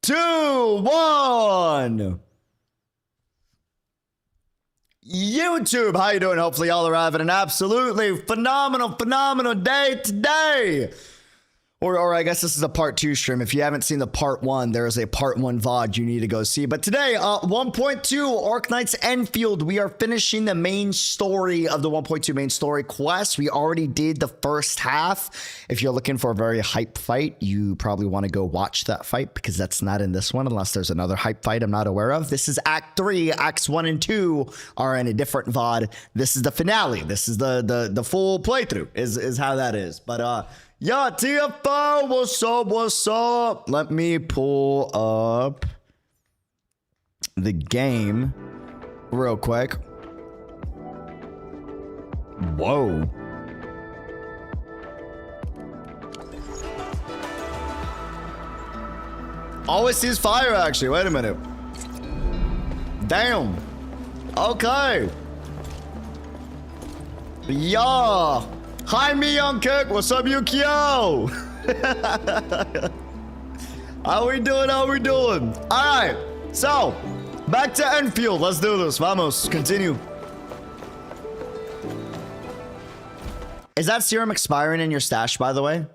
2, 1. YouTube, how you doing? Hopefully y'all are having an absolutely phenomenal day today. Or I guess this is a part 2 stream. If you haven't seen the part 1, there is a part 1 VOD you need to go see. But today, 1.2 Arknights Endfield, we are finishing the main story of the 1.2 main story quest. We already did the first half. If you're looking for a very hype fight, you probably want to go watch that fight because that's not in this one unless there's another hype fight I'm not aware of. This is Act 3. Acts 1 and 2 are in a different VOD. This is the finale. This is the full playthrough is how that is. But yeah, TFO, what's up? Let me pull up the game real quick. Whoa. Always sees fire, actually. Wait a minute. Damn. Okay. Yeah. Hi, me young kick. What's up, Yukio? How we doing? All right. So, back to Enfield. Let's do this. Vamos. Continue. Is that serum expiring in your stash, by the way?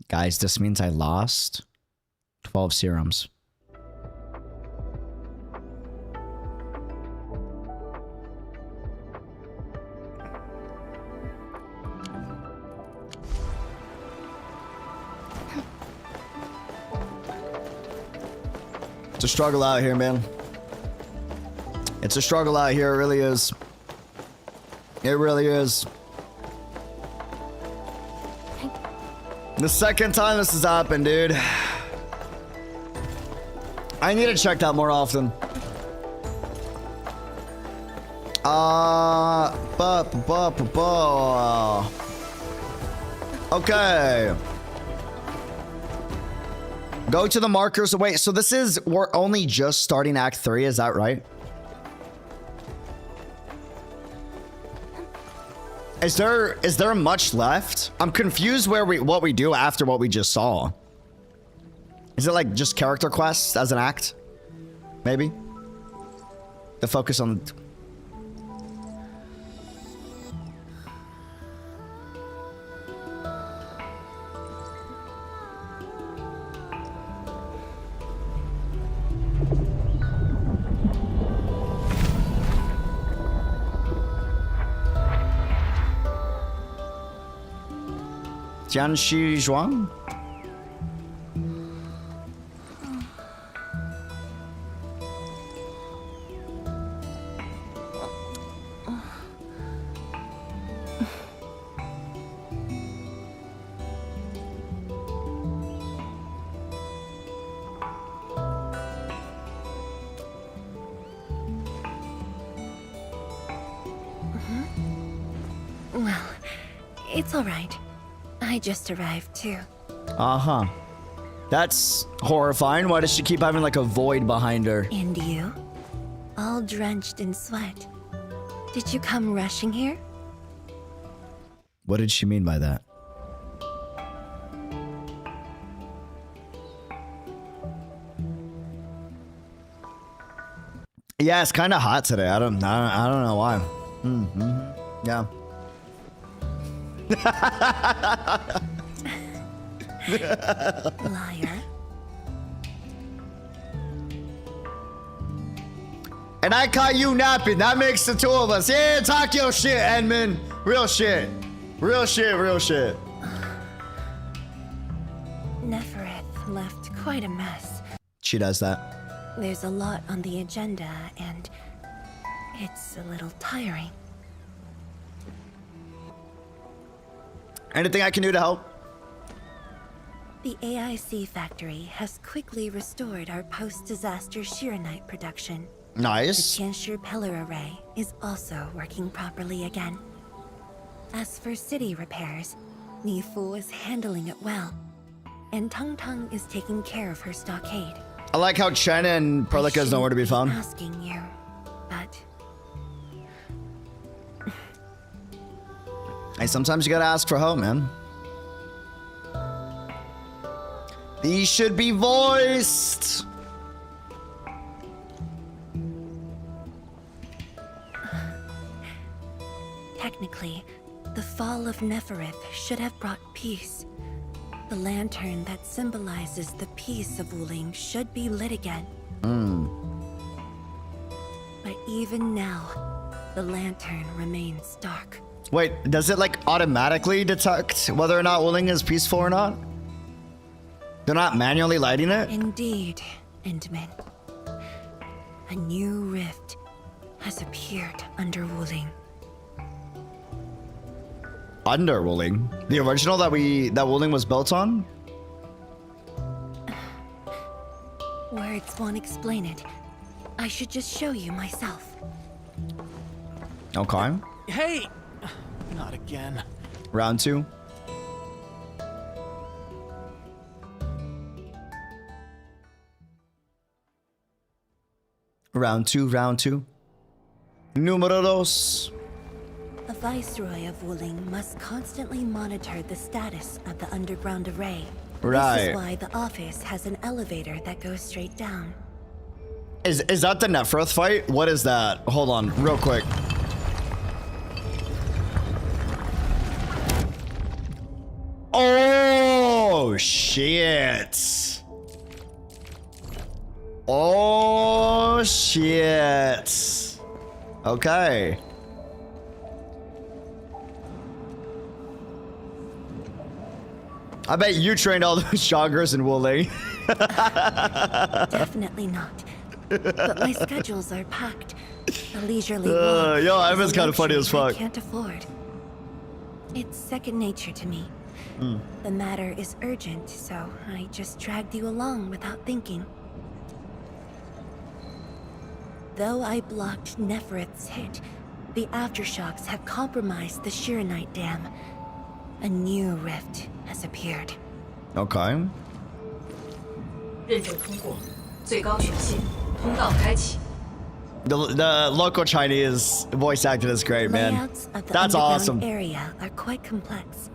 Guys, this means I lost 12 serums. It's a struggle out here, man. It's a struggle out here. It really is. It really is. The second time this has happened, dude. I need to check that more often. Okay. Go to the markers. Wait, so this is, we're only just starting Act 3, is that right? Is there much left? I'm confused what we do after what we just saw. Is it like just character quests as an act? Maybe? The focus on... Zhuang? Well, it's all right. I just arrived too. Uh-huh. That's horrifying. Why does she keep having like a void behind her? And you? All drenched in sweat. Did you come rushing here? What did she mean by that? Yeah, it's kind of hot today. I don't know why. Yeah. Liar. And I caught you napping. That makes the two of us. Yeah, talk your shit, Edmund. Real shit. Real shit. Nefereth left quite a mess. She does that. There's a lot on the agenda, and it's a little tiring. Anything I can do to help? The AIC factory has quickly restored our post-disaster Shiranite production. Nice. The Tianshi pillar array is also working properly again. As for city repairs, Nifu is handling it well. and Tung Tung is taking care of her stockade. I like how Chen and Perlica is nowhere to be found. Asking you, but Hey, sometimes you gotta ask for help, man. These should be voiced. technically, the fall of Neferith should have brought peace. The lantern that symbolizes the peace of Wuling should be lit again. But even now, the lantern remains dark. Wait, does it like automatically detect whether or not Wuling is peaceful or not? They're not manually lighting it? Indeed, Endman. A new rift has appeared under Wuling. Under Wuling? The original that Wuling was built on? Words won't explain it. I should just show you myself. Okay. Hey! Not again. Round 2. Round 2. Numero dos. A viceroy of Wuling must constantly monitor the status of the underground array. This Right. is why the office has an elevator that goes straight down. Is that the Neferth fight? What is that? Hold on, real quick. Oh, shit. Oh, shit. Okay. I bet you trained all those joggers in Wuling. Definitely not. But my schedules are packed. A leisurely walk yo, is Ivan's a kinda funny luxury as fuck. I can't afford. It's second nature to me. The matter is urgent, so I just dragged you along without thinking. Though I blocked Neferith's hit, the aftershocks have compromised the Shiranite Dam. A new rift has appeared. Okay. 认证通过，最高权限，通道开启。 The local Chinese voice acting is great, man. Layouts of the That's underground awesome. area are quite complex.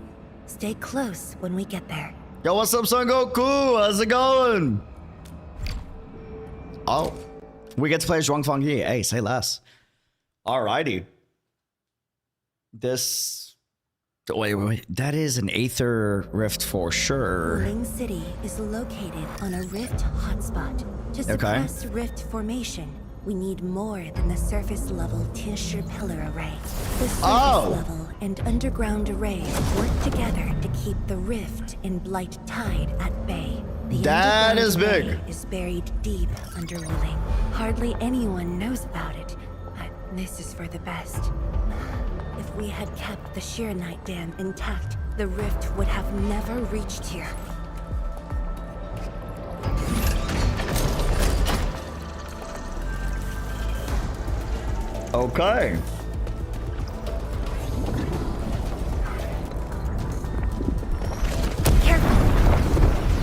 Stay close when we get there. Yo, what's up, Son Goku? How's it going? Oh, we get to play as Zhuang Fangyi. Hey, say less. Alrighty. This. Wait. That is an Aether Rift for sure. Wuling City is located on a rift hotspot. To suppress rift formation, we need more than the surface level Tianshi pillar array. The surface level and underground arrays work together to keep the rift in Blight Tide at bay. The That is underground big. array is buried deep under Wuling. Hardly anyone knows about it, but this is for the best. If we had kept the Shiranite Dam intact, the rift would have never reached here. Okay. Careful!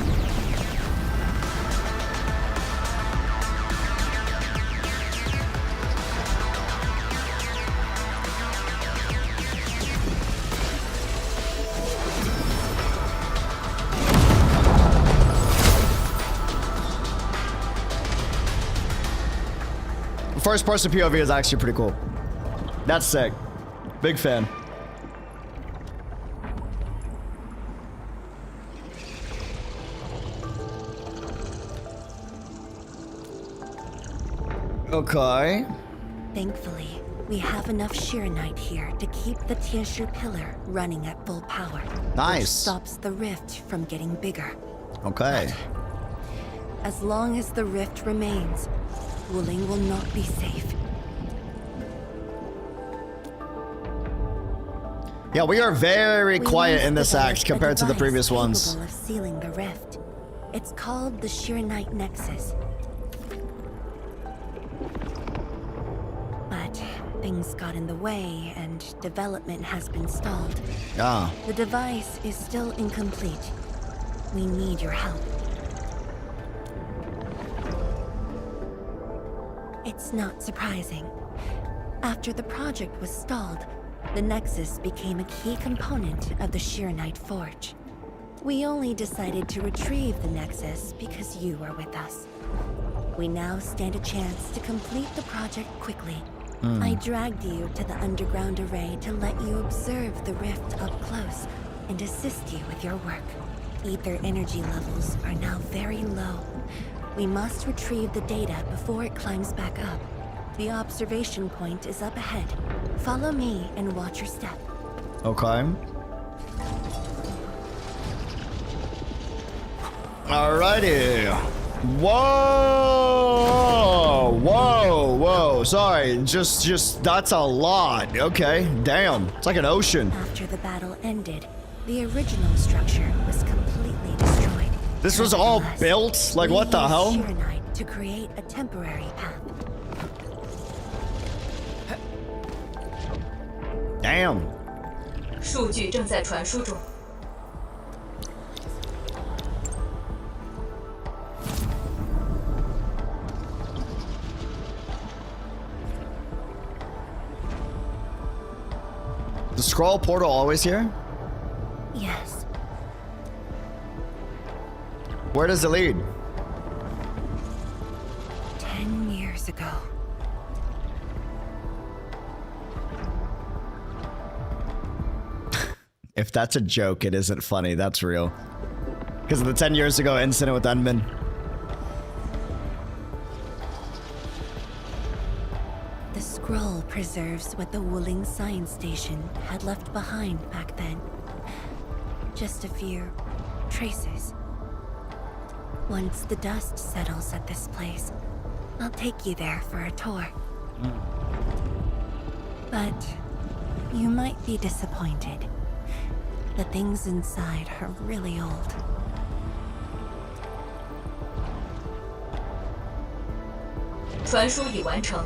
First person POV is actually pretty cool. That's sick. Big fan. Okay. Thankfully, we have enough Shiranite here to keep the Tianshi pillar running at full power. Nice. Which stops the rift from getting bigger. Okay. As long as the rift remains, Wuling will not be safe. Yeah, we are very We quiet must in this develop act a compared to the device previous ones. capable of sealing the rift. It's called the Shiranite Nexus. But things got in the way and development has been stalled. Ah. The device is still incomplete. We need your help. It's not surprising. After the project was stalled, the Nexus became a key component of the Sheernite Forge. We only decided to retrieve the Nexus because you were with us. We now stand a chance to complete the project quickly. I dragged you to the underground array to let you observe the rift up close and assist you with your work. Ether energy levels are now very low. We must retrieve the data before it climbs back up. The observation point is up ahead. Follow me and watch your step. Okay. Alrighty. Whoa! Whoa! Whoa! Sorry, just that's a lot. Okay, damn. It's like an ocean. After the battle ended, the original structure was completely destroyed. This was all built? Like, what the hell? We used Sheernite to create a temporary path. Damn. 数据正在传输中。 The scroll portal always here? Yes. Where does it lead? 10 years ago. If that's a joke, it isn't funny. That's real. Because of the 10 years ago incident with Unmin. The scroll preserves what the Wuling Science Station had left behind back then. Just a few traces. Once the dust settles at this place, I'll take you there for a tour. But you might be disappointed. The things inside are really old. "传输已完成。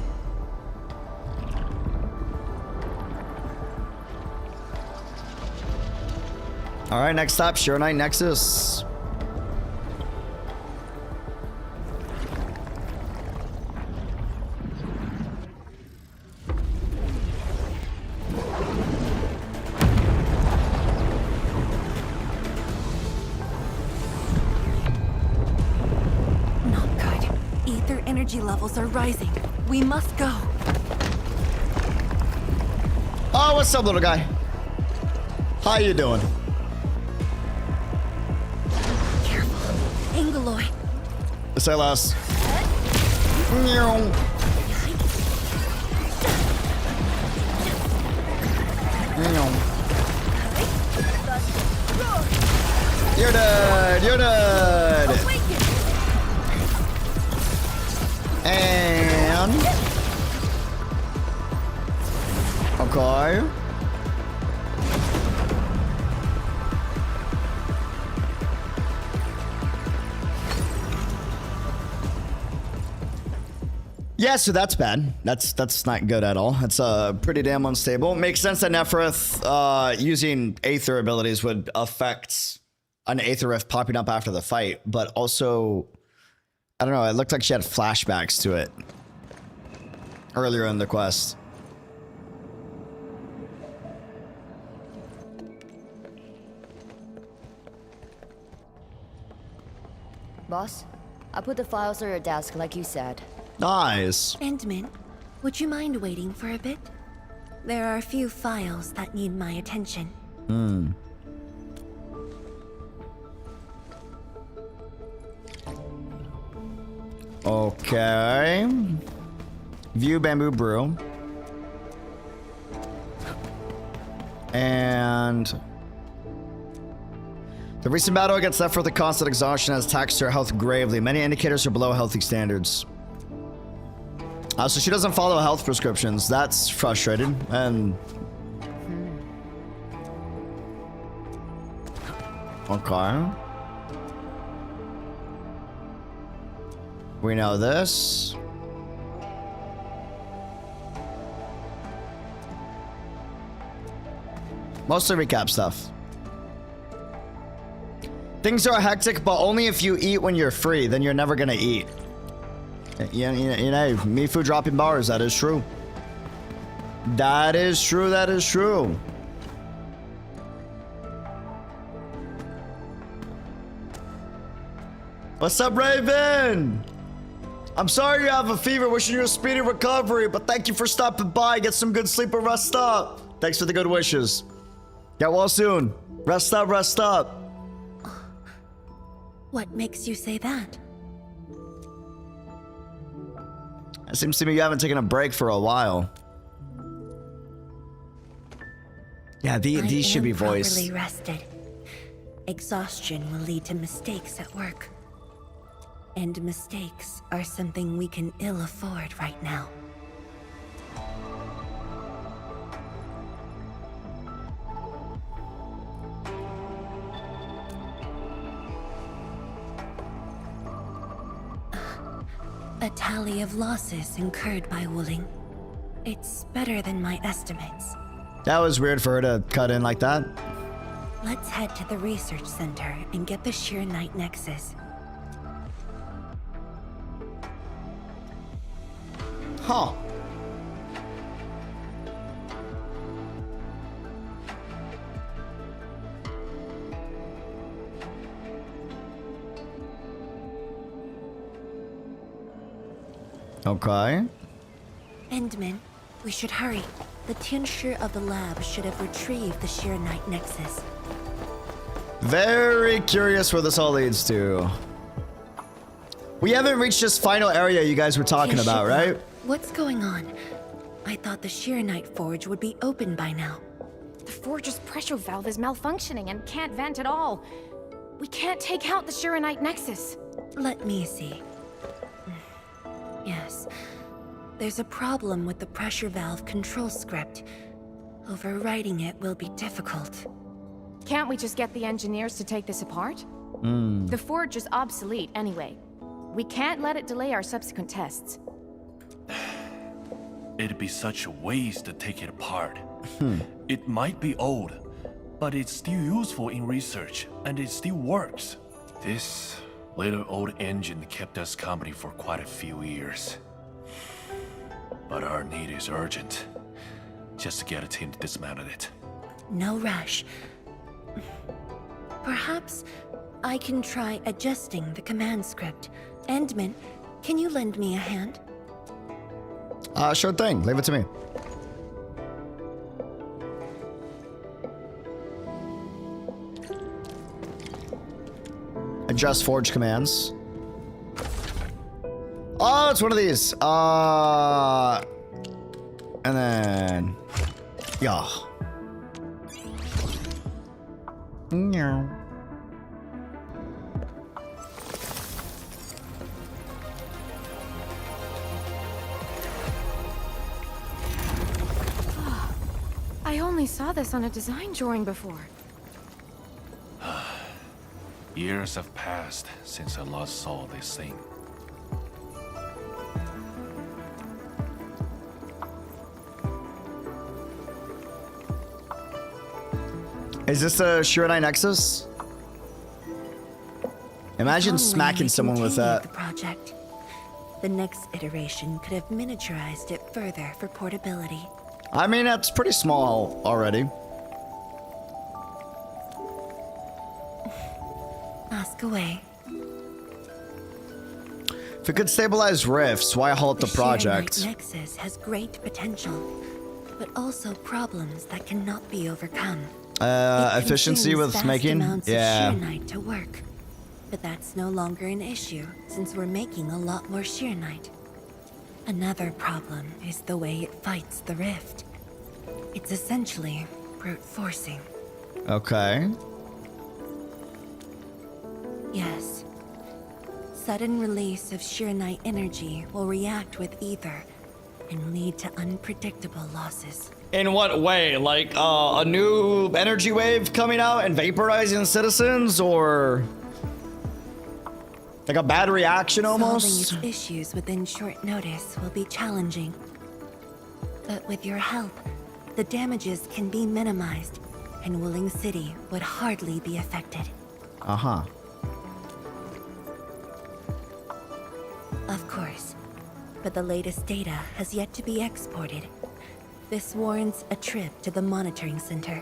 Alright, next stop, Sheernite Nexus. Not good. Ether energy levels are rising. We must go. Oh, what's up, little guy? How you doing? Careful. Angoloy. Say less. You're dead. You're dead. And okay. Yeah, so that's bad. That's not good at all. It's pretty damn unstable. Makes sense that Nefereth using Aether abilities would affect an Aether Rift popping up after the fight, but also, I don't know, it looked like she had flashbacks to it earlier in the quest. Boss, I put the files on your desk like you said. Nice. Endman, would you mind waiting for a bit? There are a few files that need my attention. Okay. View Bamboo Brew. And the recent battle against Nefereth, the constant exhaustion has taxed her health gravely. Many indicators are below healthy standards. So she doesn't follow health prescriptions. That's frustrating. And okay. We know this. Mostly recap stuff. Things are hectic, but only if you eat when you're free. Then you're never gonna eat. You know, Mifu dropping bars. That is true. That is true. That is true. What's up, Raven? I'm sorry you have a fever. Wishing you a speedy recovery, but thank you for stopping by. Get some good sleep and rest up. Thanks for the good wishes. Get well soon. Rest up, rest up. What makes you say that? It seems to me you haven't taken a break for a while. Yeah, these should be voiced. Properly rested. Exhaustion will lead to mistakes at work. And mistakes are something we can ill afford right now. A tally of losses incurred by Wuling. It's better than my estimates. That was weird for her to cut in like that. Let's head to the research center and get the Sheer Knight Nexus. Huh. Okay. Endman, we should hurry. The tincture of the lab should have retrieved the Sheer Knight Nexus. Very curious where this all leads to. We haven't reached this final area you guys were talking about, right? What's going on? I thought the Sheer Knight Forge would be open by now. The forge's pressure valve is malfunctioning and can't vent at all. We can't take out the Sheer Knight Nexus. Let me see. Yes. There's a problem with the pressure valve control script. Overwriting it will be difficult. Can't we just get the engineers to take this apart? The forge is obsolete anyway. We can't let it delay our subsequent tests. It'd be such a waste to take it apart. It might be old, but it's still useful in research, and it still works. This little old engine kept us company for quite a few years. But our need is urgent. Just to get a team to dismantle it. No rush. Perhaps I can try adjusting the command script. Endman, can you lend me a hand? Sure thing. Leave it to me. Adjust forge commands. Oh, it's one of these. And then, yeah. No. I only saw this on a design drawing before. Years have passed since I last saw this thing. Is this a Sheer Knight Nexus? Imagine smacking someone with that. The project. The next iteration could have miniaturized it further for portability. I mean, that's pretty small already. Ask away. If it could stabilize rifts, why halt the project? Sheer Knight Nexus has great potential, but also problems that cannot be overcome. Efficiency with vast making? amounts Yeah. of Sheer Knight to work. But that's no longer an issue, since we're making a lot more Sheer Knight. Another problem is the way it fights the rift. It's essentially brute forcing. Okay. Yes. Sudden release of Sheer Knight energy will react with ether and lead to unpredictable losses. In what way? Like a new energy wave coming out and vaporizing citizens, or like a bad reaction almost? Solving its issues within short notice will be challenging. But with your help, the damages can be minimized, and Wuling City would hardly be affected. Uh-huh. Of course. But the latest data has yet to be exported. This warrants a trip to the monitoring center.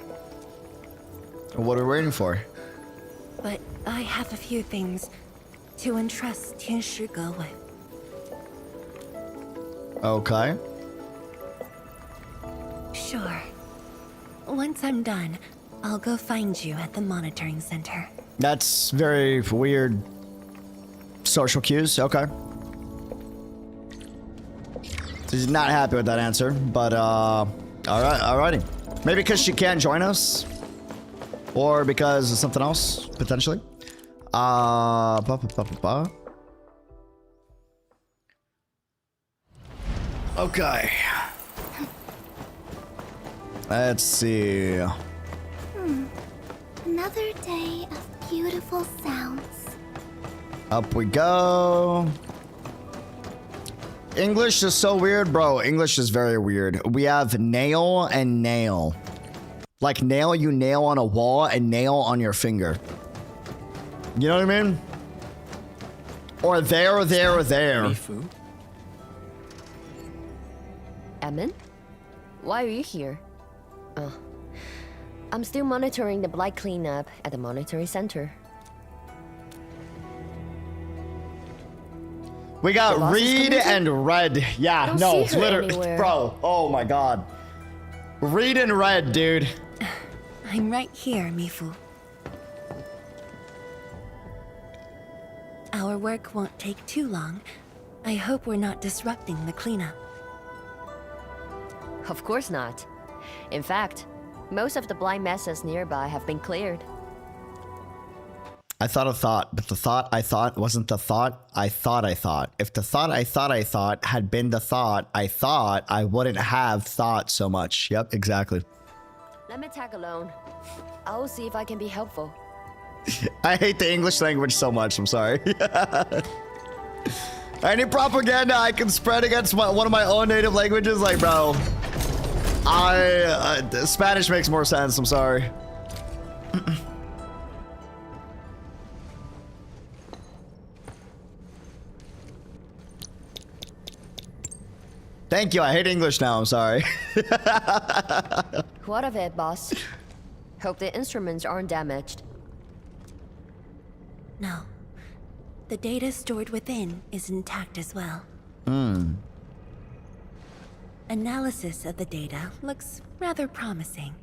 What are we waiting for? But I have a few things to entrust Tianshi Ge with. Okay. Sure. Once I'm done, I'll go find you at the monitoring center. That's very weird social cues. Okay. She's not happy with that answer, but alrighty. Maybe because she can't join us, or because of something else potentially. Okay. Let's see. Another day of beautiful sounds. Up we go. English is so weird, bro. English is very weird. We have nail and nail. Like nail, you nail on a wall, and nail on your finger. You know what I mean? Or there, or there, or there. Mifu? Emin? Why are you here? I'm still monitoring the blight cleanup at the monitoring center. We got The boss is read coming too? and red. Yeah, Don't no, see it's her literally, anywhere. bro. Oh my god. Read and red, dude. I'm right here, Mifu. Our work won't take too long. I hope we're not disrupting the cleanup. Of course not. In fact, most of the blight messes nearby have been cleared. I thought a thought, but the thought I thought wasn't the thought I thought I thought. If the thought I thought had been the thought, I wouldn't have thought so much. Yep, exactly. Let me tag along. I'll see if I can be helpful. I hate the English language so much, I'm sorry. Any propaganda I can spread against one of my own native languages, like, bro, Spanish makes more sense, I'm sorry. Thank you, I hate English now, I'm sorry. What of it, boss? Hope the instruments aren't damaged. No. The data stored within is intact as well. Analysis of the data looks rather promising.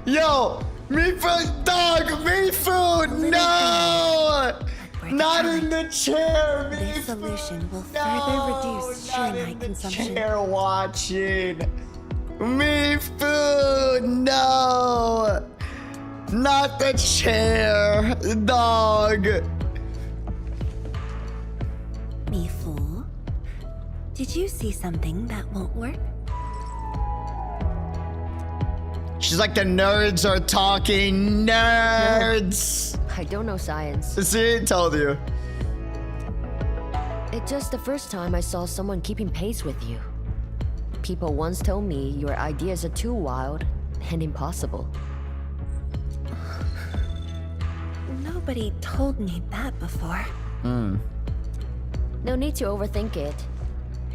Yo, Mifu, dog, Mifu, no! Not in the chair, Mifu. This solution will further reduce Shanghai consumption. Chair watching. Mifu, no! Not the chair, dog. Mifu, did you see something that won't work? She's like, the nerds are talking, nerds. I don't know science. See, told you. It's just the first time I saw someone keeping pace with you. People once told me your ideas are too wild and impossible. Nobody told me that before. No need to overthink it.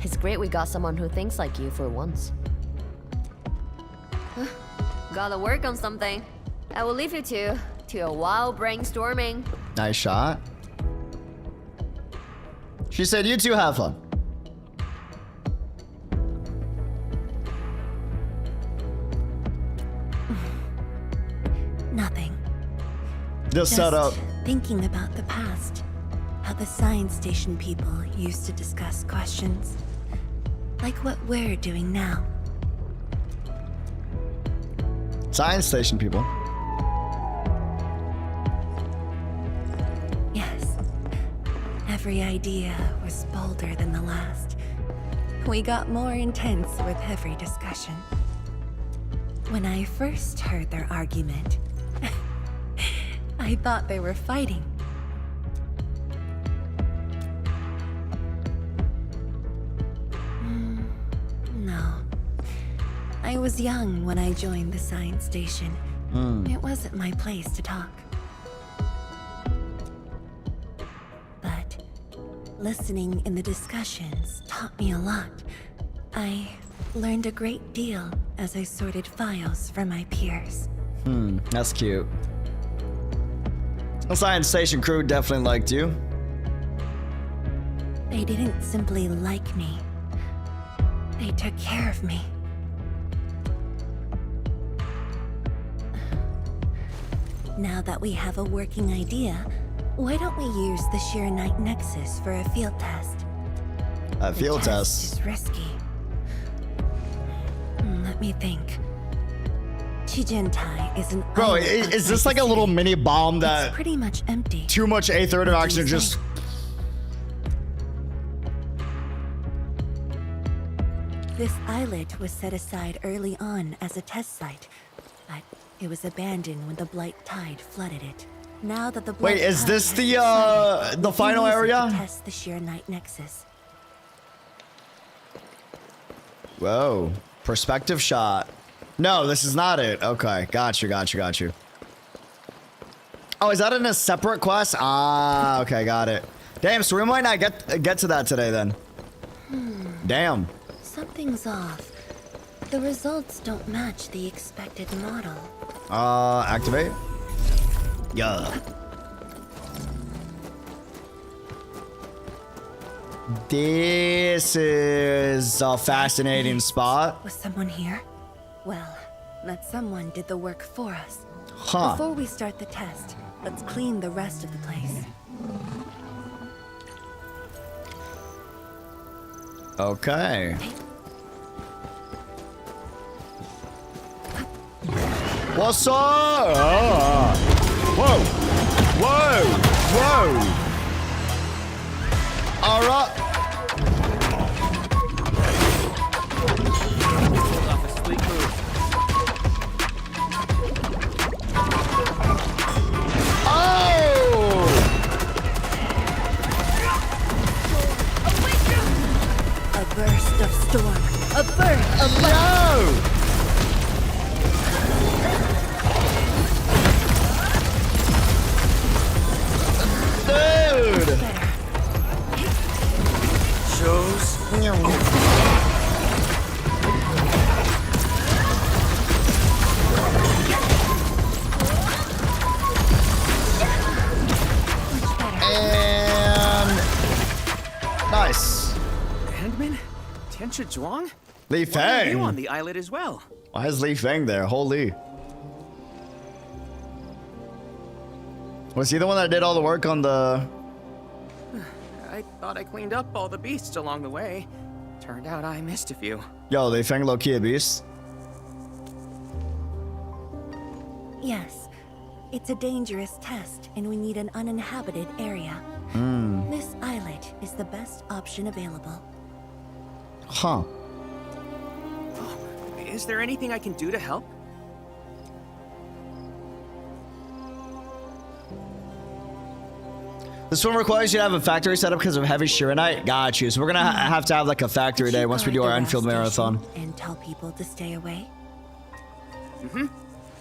It's great we got someone who thinks like you for once. Gotta work on something. I will leave you to a wild brainstorming. Nice shot. She said, you two have fun. Nothing. Just set up. Thinking about the past. How the science station people used to discuss questions. Like what we're doing now. Science station people. Yes. Every idea was bolder than the last. We got more intense with every discussion. When I first heard their argument, I thought they were fighting. I was young when I joined the science station. It wasn't my place to talk. But listening in the discussions taught me a lot. I learned a great deal as I sorted files for my peers. That's cute. The science station crew definitely liked you. They didn't simply like me. They took care of me. Now that we have a working idea, why don't we use the Shiranite Nexus for a field test? A field The test. is risky. Let me think. Chijentai is an Bro, island is outside this like the a little city. mine bomb It's that pretty much empty. too much aether and What do oxygen you just... This islet was set aside early on as a test site, but it was abandoned when the Blight Tide flooded it. Now that the Blight Wait, is Tide this has the subsided, the we can final use it area? to test the Shiranite Nexus. Whoa. Perspective shot. No, this is not it. Okay, got you. Oh, is that in a separate quest? Ah, okay, got it. Damn, so we might not get to that today then. Damn. Something's off. The results don't match the expected model. Activate. Yeah. This is a fascinating spot. Was someone here? Well, that someone did the work for us. Huh. Before we start the test, let's clean the rest of the place. Okay. What's up? Whoa. All right. A burst of storm. A burst of No! Dude! Shows. And... Nice. Handman? Tianchi Zhuang? Li Why are you on Feng. the islet as well? Why is Li Feng there? Holy. Was he the one that did all the work on the... I thought I cleaned up all the beasts along the way. Turned out I missed a few. Yo, Li Feng low-key a beast? Yes. It's a dangerous test, and we need an uninhabited area. This islet is the best option available. Huh. Is there anything I can do to help? This one requires you to have a factory set up because of heavy Shiranite. Got you. So we're gonna have to have like a factory Could day you once we guard do our the Enfield rest marathon. station and tell people to stay away?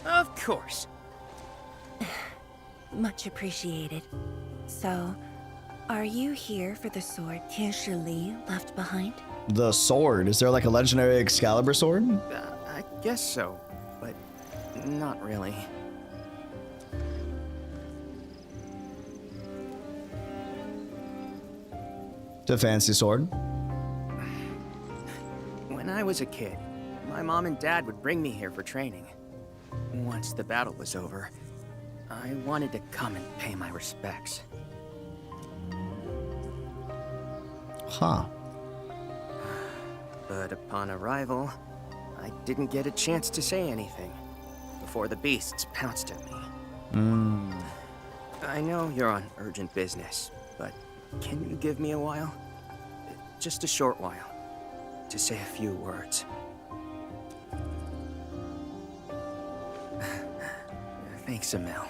Of course. Much appreciated. So, are you here for the sword Tianshi Li left behind? The sword. Is there like a legendary Excalibur sword? I guess so, but not really. It's a fancy sword. When I was a kid, my mom and dad would bring me here for training. Once the battle was over, I wanted to come and pay my respects. Huh. But upon arrival, I didn't get a chance to say anything before the beasts pounced at me. I know you're on urgent business, but can you give me a while? Just a short while, to say a few words. Thanks, Emil.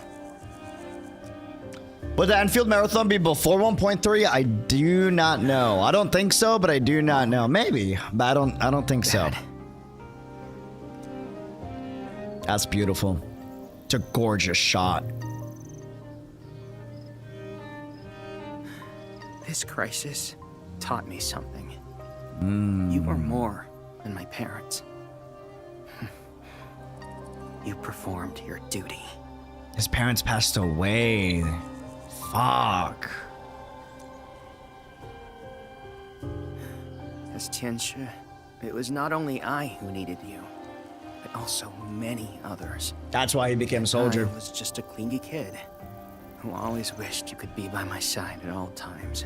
Would the Enfield marathon be before 1.3? I do not know. I don't think so, but I do not know. Maybe, but I don't think so. Dad, That's beautiful. It's a gorgeous shot. This crisis taught me something. You were more than my parents. You performed your duty. His parents passed away. Fuck. As Tianshi, it was not only I who needed you, but also many others. That's why he became a soldier. I was just a clingy kid who always wished you could be by my side at all times.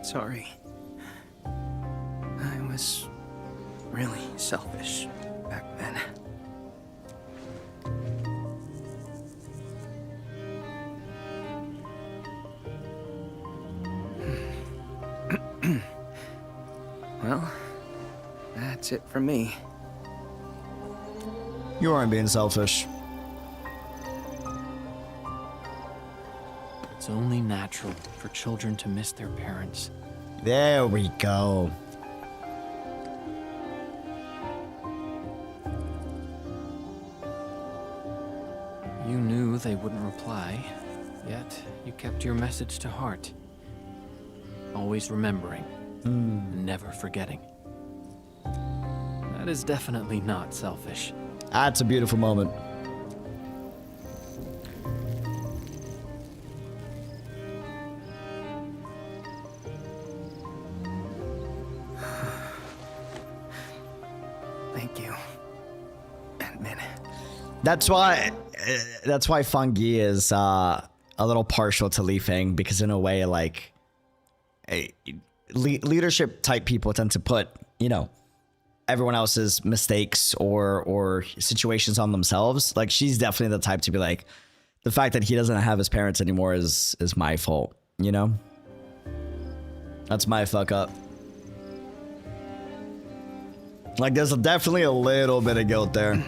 Sorry. I was really selfish back then. Well, that's it for me. You aren't being selfish. It's only natural for children to miss their parents. There we go. You knew they wouldn't reply, yet you kept your message to heart. Always remembering, never forgetting. That is definitely not selfish. That's a beautiful moment. Thank you. Admin. That's why Fangyi is a little partial to Li Feng, because in a way, like, leadership type people tend to put, you know, everyone else's mistakes or situations on themselves. Like, she's definitely the type to be like, the fact that he doesn't have his parents anymore is my fault, you know? That's my fuck up. Like, there's definitely a little bit of guilt there.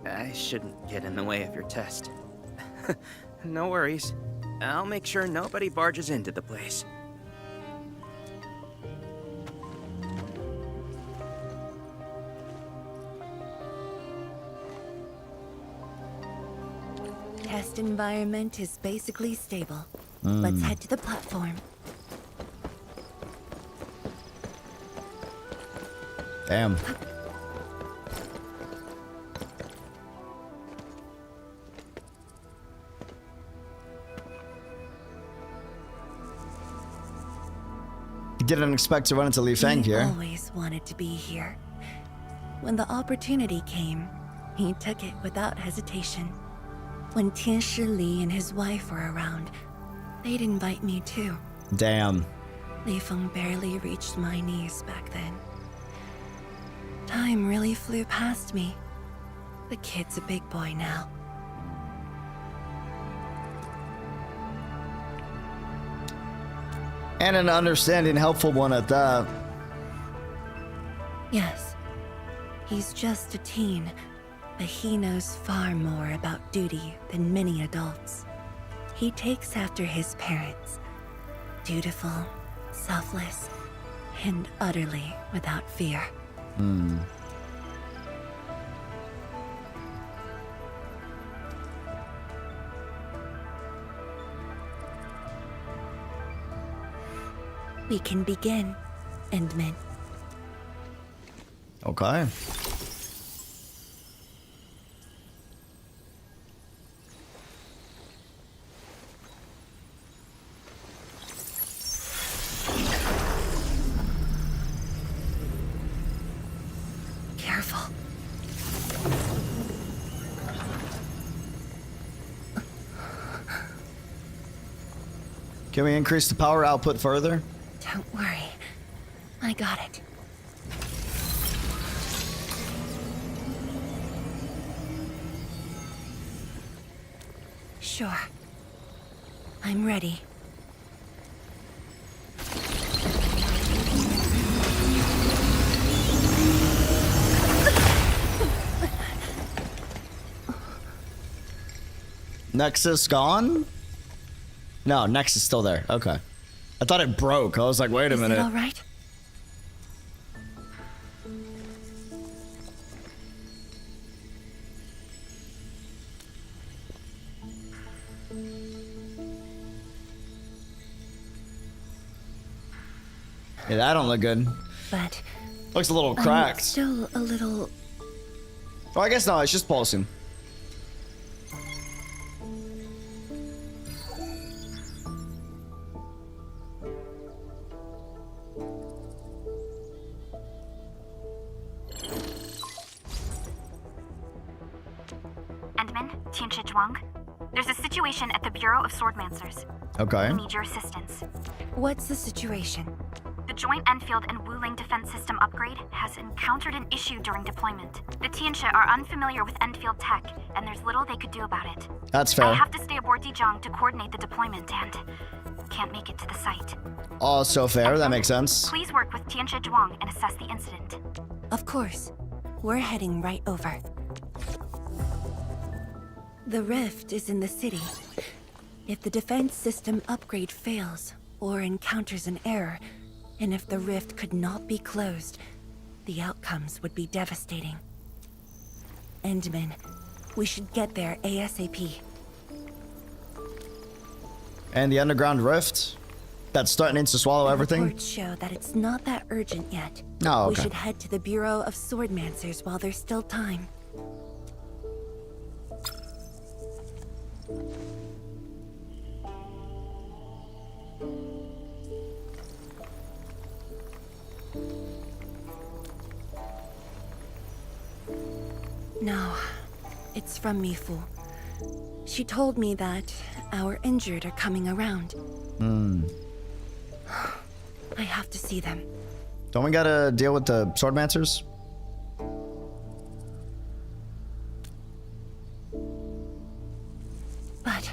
I shouldn't get in the way of your test. No worries. I'll make sure nobody barges into the place. Test environment is basically stable. Let's head to the platform. Damn. You didn't expect to run into Li Feng He here. always wanted to be here. When the opportunity came, he took it without hesitation. When Tianshi Li and his wife were around, they'd invite me too. Damn. Li Feng barely reached my knees back then. Time really flew past me. The kid's a big boy now. And an understanding, helpful one at that. Yes, he's just a teen, but he knows far more about duty than many adults. He takes after his parents. Dutiful, selfless, and utterly without fear. We can begin, Endman. Okay. Careful. Can we increase the power output further? Don't worry. I got it. Sure. I'm ready. Nexus gone? No, Nexus is still there. Okay. I thought it broke. I was like, wait a minute. Is it all right? Yeah, that don't look good. But Looks a little I'm cracked. still a little. Oh, I guess no, it's just pulsing. Endman, Tianshi Zhuang. There's a situation at the Bureau of Swordmancers. Okay. We need your assistance. What's the situation? The Joint Enfield and Wuling defense system upgrade has encountered an issue during deployment. The Tianshi are unfamiliar with Enfield tech, and there's little they could do about it. That's I fair. have to stay aboard Dijiang to coordinate the deployment and can't make it to the site. Also fair, that makes sense. Please work with Tianshi Zhuang and assess the incident. Of course. We're heading right over. The rift is in the city. If the defense system upgrade fails or encounters an error, and if the rift could not be closed, the outcomes would be devastating. Endman, we should get there ASAP. And the underground rift? That's starting to swallow everything? Reports show that it's not that urgent yet. Oh, We okay. should head to the Bureau of Swordmancers while there's still time. No, it's from Mifu. She told me that our injured are coming around. I have to see them. Don't we gotta deal with the Swordmancers? But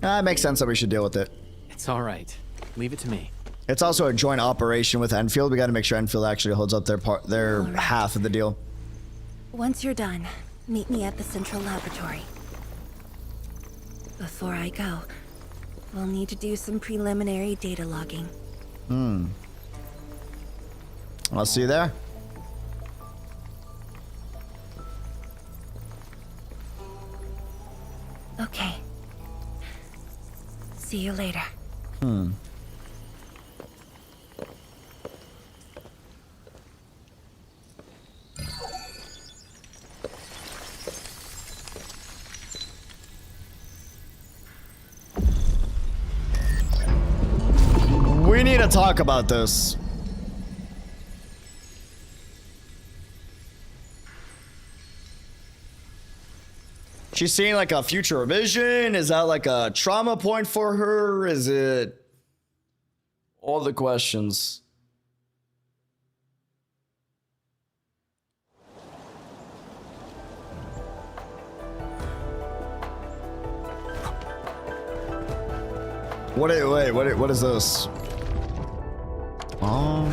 It makes sense that we should deal with it. It's all right. Leave it to me. It's also a joint operation with Enfield. We gotta make sure Enfield actually holds up their right. half of the deal. once you're done, meet me at the central laboratory. Before I go, we'll need to do some preliminary data logging. I'll see you there. Okay. See you later. We need to talk about this. She's seeing like a future vision. Is that like a trauma point for her? Is it all the questions? What is this? Oh.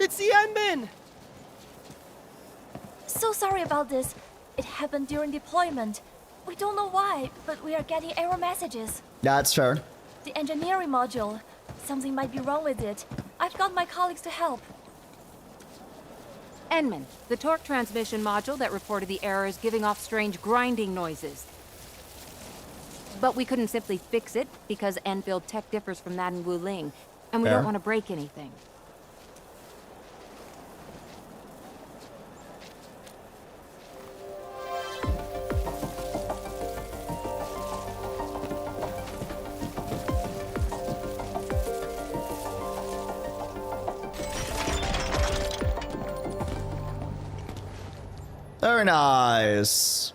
It's the Endman! So sorry about this. It happened during deployment. We don't know why, but we are getting error messages. That's fair. The engineering module. Something might be wrong with it. I've got my colleagues to help. Endman, the torque transmission module that reported the error is giving off strange grinding noises. But we couldn't simply fix it because Enfield tech differs from that in Wuling, and we Fair. don't want to break anything. Very nice.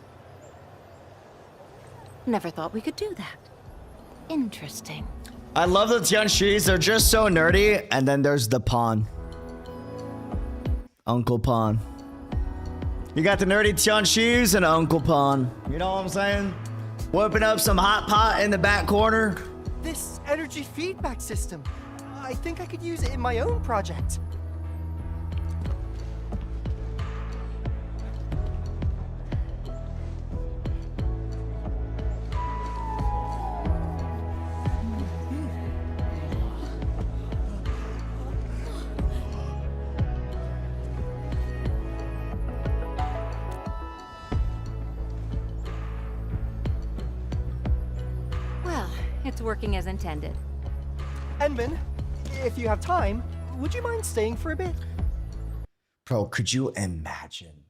Never thought we could do that. Interesting. I love the Tianshis. They're just so nerdy. And then there's the pawn. Uncle Pawn. You got the nerdy Tianshis and Uncle Pawn. You know what I'm saying? Whipping up some hot pot in the back corner. This energy feedback system. I think I could use it in my own project. It's working as intended. Enman, if you have time, would you mind staying for a bit? Bro, could you imagine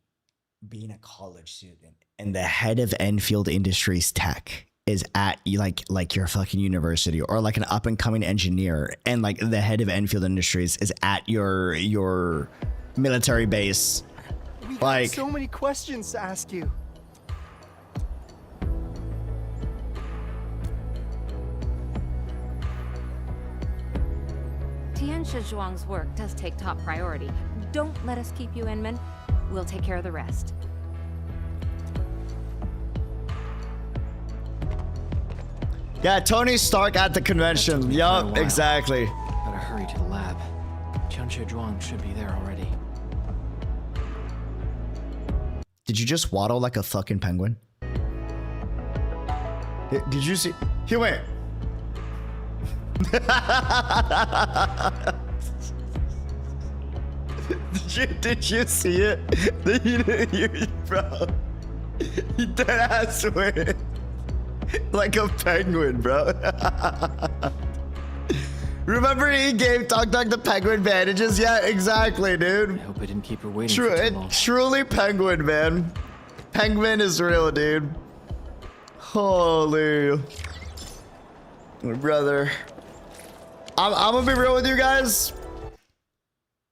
being a college student and the head of Enfield Industries Tech is at like your fucking university, or like an up and coming engineer, and like the head of Enfield Industries is at your military base? We Like, have so many questions to ask you. Tianxia Zhuang's work does take top priority. Don't let us keep you, Inman. We'll take care of the rest. yeah, Tony Stark at the convention. Yup, exactly. Better hurry to the lab. Tianxia Zhuang should be there already. Did you just waddle like a fucking penguin? Did you see? He went. Did you see it? Bro. He dead ass went. Like a penguin, bro. Remember he gave Tok Tok the penguin bandages? Yeah, exactly, dude. I hope I didn't keep her waiting for too long. Truly penguin, man. Penguin is real, dude. Holy. Brother. I'm gonna be real with you guys.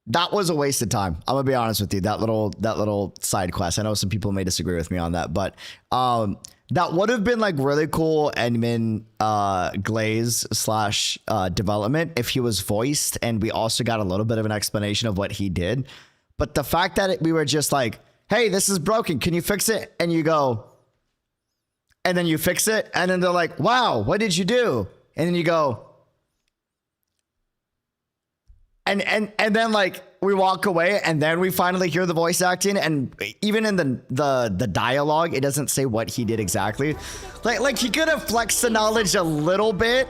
That was a waste of time. I'm gonna be honest with you. That little side quest. I know some people may disagree with me on that, but that would have been like really cool admin glaze slash development if he was voiced, and we also got a little bit of an explanation of what he did. But the fact that we were just like, hey, this is broken, can you fix it? And you go, and then you fix it, and then they're like, wow, what did you do? And then you go, and then like we walk away, and then we finally hear the voice acting, and even in the dialogue, it doesn't say what he did exactly. Like he could have flexed the knowledge a little bit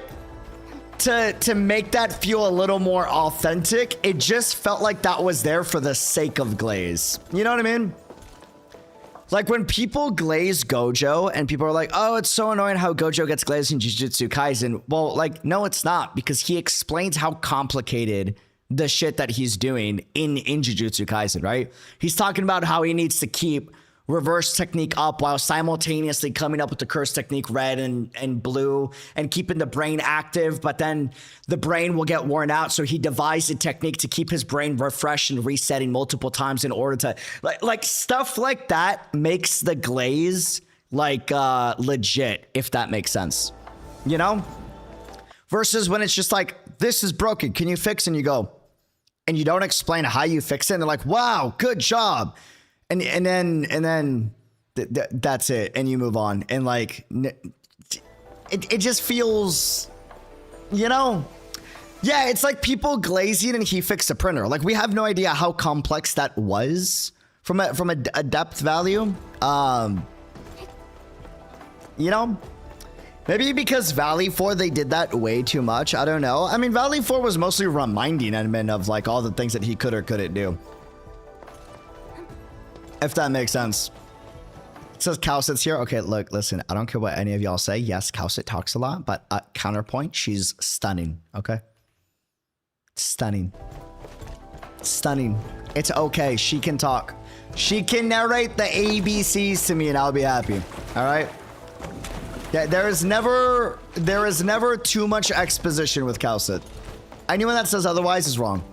to make that feel a little more authentic. It just felt like that was there for the sake of glaze. You know what I mean? Like when people glaze Gojo and people are like, oh, it's so annoying how Gojo gets glazed in Jujutsu Kaisen. Well, like, no, it's not, because he explains how complicated the shit that he's doing in Jujutsu Kaisen, right? He's talking about how he needs to keep reverse technique up while simultaneously coming up with the curse technique red and blue and keeping the brain active, but then the brain will get worn out. So he devised a technique to keep his brain refreshed and resetting multiple times in order to like stuff like that makes the glaze like legit, if that makes sense, you know? Versus when it's just like, this is broken, can you fix it? And you go, and you don't explain how you fix it, and they're like, wow, good job. And then that's it, and you move on, and like it just feels, you know, yeah, it's like people glazing and he fixed a printer. Like we have no idea how complex that was from a depth value. You know, maybe because Valley 4 they did that way too much. I don't know. I mean, Valley 4 was mostly reminding Edmund of like all the things that he could or couldn't do. If that makes sense. It says Cowsit's here. Okay, look, listen, I don't care what any of y'all say. Yes, Cowsit talks a lot, but counterpoint, she's stunning, okay? Stunning. Stunning. It's okay, she can talk. She can narrate the ABCs to me and I'll be happy, all right? Yeah, there is never too much exposition with Cowsit. Anyone that says otherwise is wrong.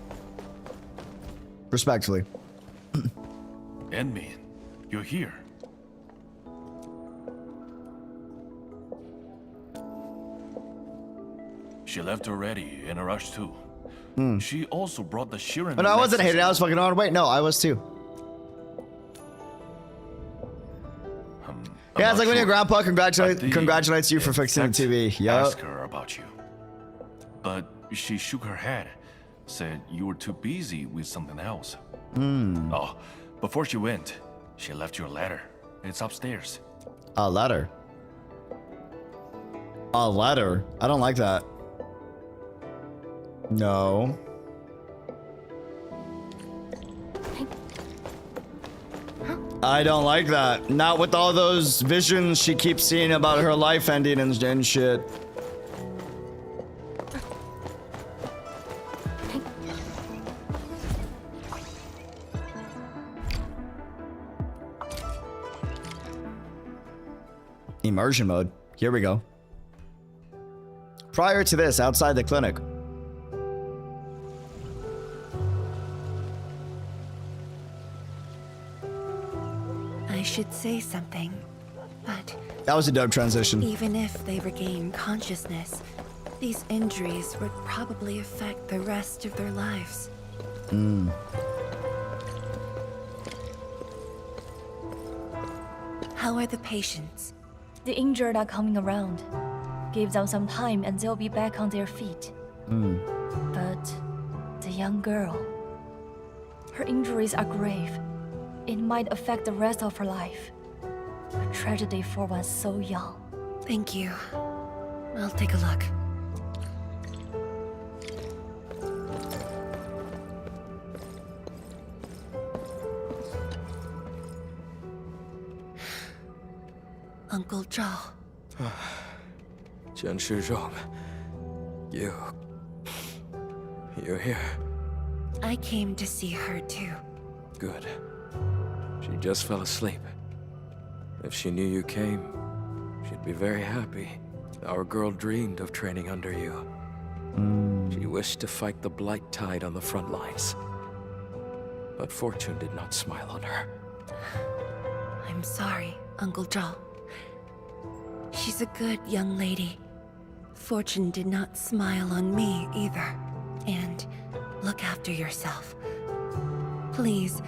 Respectfully. Enman, you're here. She left already, in a rush too. She also brought the Shirin. But no, I wasn't hating, I was fucking on. Wait, no, I was too. Yeah, it's like when your grandpa congratulates you for fixing the TV. Yup. Ask her about you. But she shook her head, said you were too busy with something else. Oh, before she went, she left you a letter. It's upstairs. A letter? A letter? I don't like that. No. I don't like that. Not with all those visions she keeps seeing about her life ending and shit. immersion mode. Here we go. Prior to this, outside the clinic. I should say something, but that was a dope transition. Even if they regain consciousness, these injuries would probably affect the rest of their lives. How are the patients? The injured are coming around. Give them some time and they'll be back on their feet. But the young girl, her injuries are grave. It might affect the rest of her life. A tragedy for one so young. Thank you. I'll take a look. Uncle Zhao. Zhuang, you're here. I came to see her too. Good. She just fell asleep. If she knew you came, she'd be very happy. Our girl dreamed of training under you. She wished to fight the blight tide on the front lines. But fortune did not smile on her. I'm sorry, Uncle Zhao. She's a good young lady. Fortune did not smile on me either. And look after yourself. Please,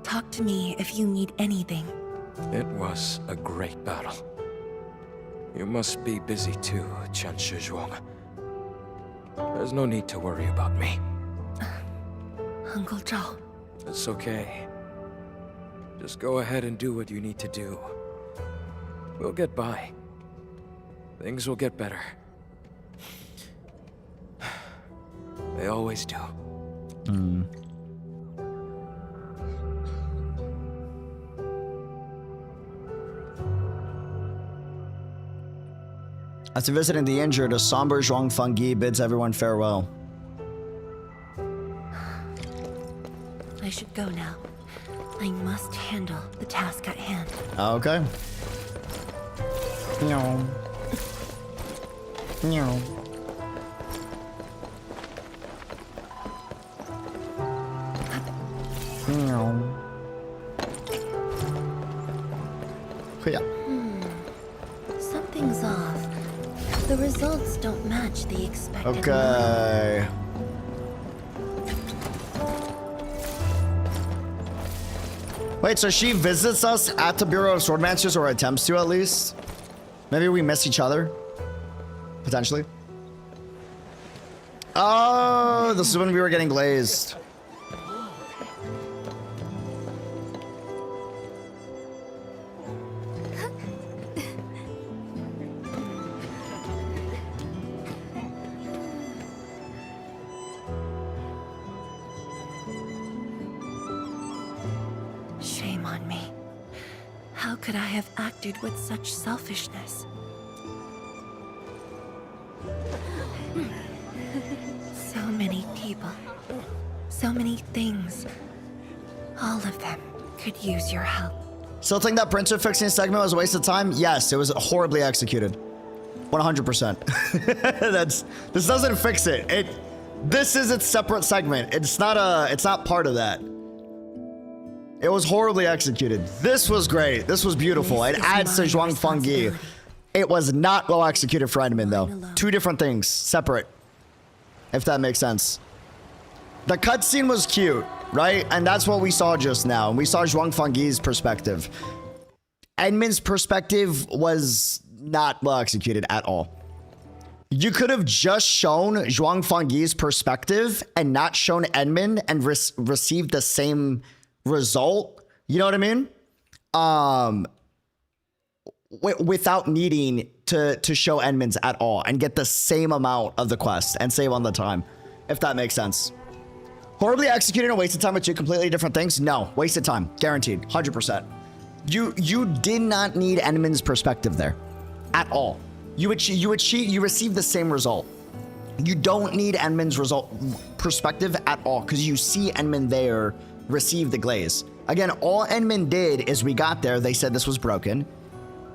talk to me if you need anything. It was a great battle. You must be busy too, Zhuang. There's no need to worry about me. Uncle Zhao. It's okay. Just go ahead and do what you need to do. We'll get by. Things will get better. They always do. After visiting the injured, a somber Zhuang Fangyi bids everyone farewell. I should go now. I must handle the task at hand. Okay. No. No. No. Yeah. Something's off. The results don't match the expected. Okay. Wait, so she visits us at the Bureau of Swordmasters, or attempts to at least? Maybe we miss each other? Potentially. Oh, this is when we were getting glazed. Shame on me. How could I have acted with such selfishness? So many people. So many things. All of them could use your help. Still think that printer fixing segment was a waste of time? Yes, it was horribly executed. 100%. This doesn't fix it. This is its separate segment. It's not part of that. It was horribly executed. This was great. This was beautiful. It adds to Zhuang Fangyi. It was not well executed for Edmund though. Two different things, separate. If that makes sense. The cutscene was cute, right? And that's what we saw just now. And we saw Zhuang Fangyi's perspective. Edmund's perspective was not well executed at all. You could have just shown Zhuang Fangyi's perspective and not shown Edmund and received the same result. You know what I mean? Without needing to show Edmund's at all and get the same amount of the quest and save on the time, if that makes sense. Horribly executed and wasted time with two completely different things? No, wasted time, guaranteed, 100%. You did not need Edmund's perspective there at all. You received the same result. You don't need Edmund's perspective at all because you see Edmund there receive the glaze. Again, all Edmund did is we got there, they said this was broken.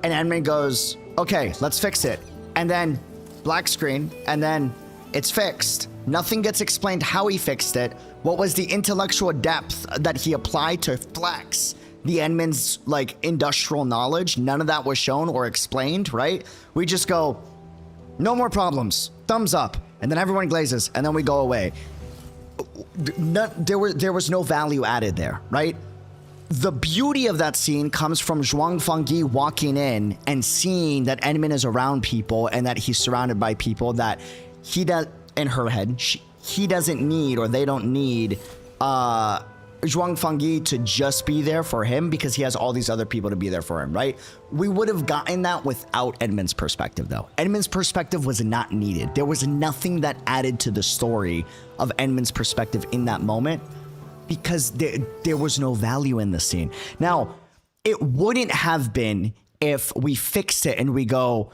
And Edmund goes, okay, let's fix it. And then black screen, and then it's fixed. Nothing gets explained how he fixed it. What was the intellectual depth that he applied to flex the Endman's like industrial knowledge? None of that was shown or explained, right? We just go, no more problems, thumbs up, and then everyone glazes, and then we go away. There was no value added there, right? The beauty of that scene comes from Zhuang Fangyi walking in and seeing that Endman is around people and that he's surrounded by people that he does, in her head, he doesn't need, or they don't need Zhuang Fangyi to just be there for him because he has all these other people to be there for him, right? We would have gotten that without Endman's perspective, though. Endman's perspective was not needed. There was nothing that added to the story of Endman's perspective in that moment because there was no value in the scene. Now, it wouldn't have been if we fixed it and we go,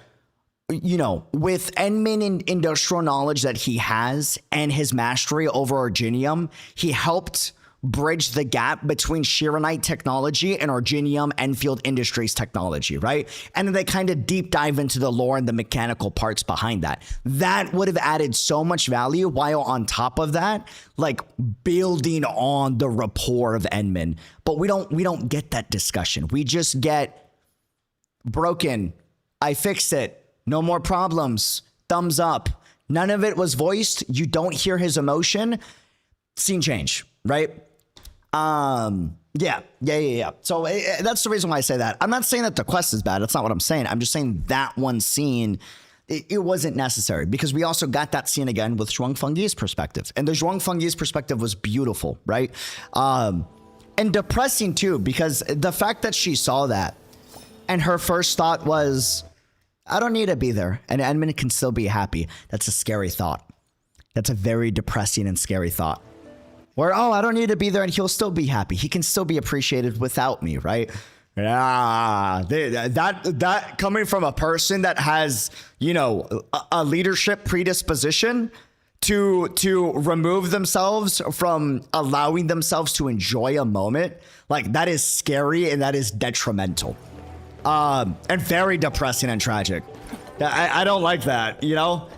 you know, with Endman and industrial knowledge that he has and his mastery over Arginium, he helped bridge the gap between Shiranite technology and Arginium Enfield Industries technology, right? And then they kind of deep dive into the lore and the mechanical parts behind that. That would have added so much value, while on top of that, like building on the rapport of Endman. But we don't get that discussion. We just get broken. I fixed it. No more problems. Thumbs up. None of it was voiced. You don't hear his emotion. Scene change, right? Yeah. So that's the reason why I say that. I'm not saying that the quest is bad. That's not what I'm saying. I'm just saying that one scene, it wasn't necessary because we also got that scene again with Zhuang Fangyi's perspective. And the Zhuang Fangyi's perspective was beautiful, right? And depressing too, because the fact that she saw that and her first thought was, I don't need to be there, and Endman can still be happy. That's a scary thought. That's a very depressing and scary thought. Where, oh, I don't need to be there and he'll still be happy. He can still be appreciated without me, right? That coming from a person that has, you know, a leadership predisposition to remove themselves from allowing themselves to enjoy a moment, like that is scary and that is detrimental. And very depressing and tragic. I don't like that, you know?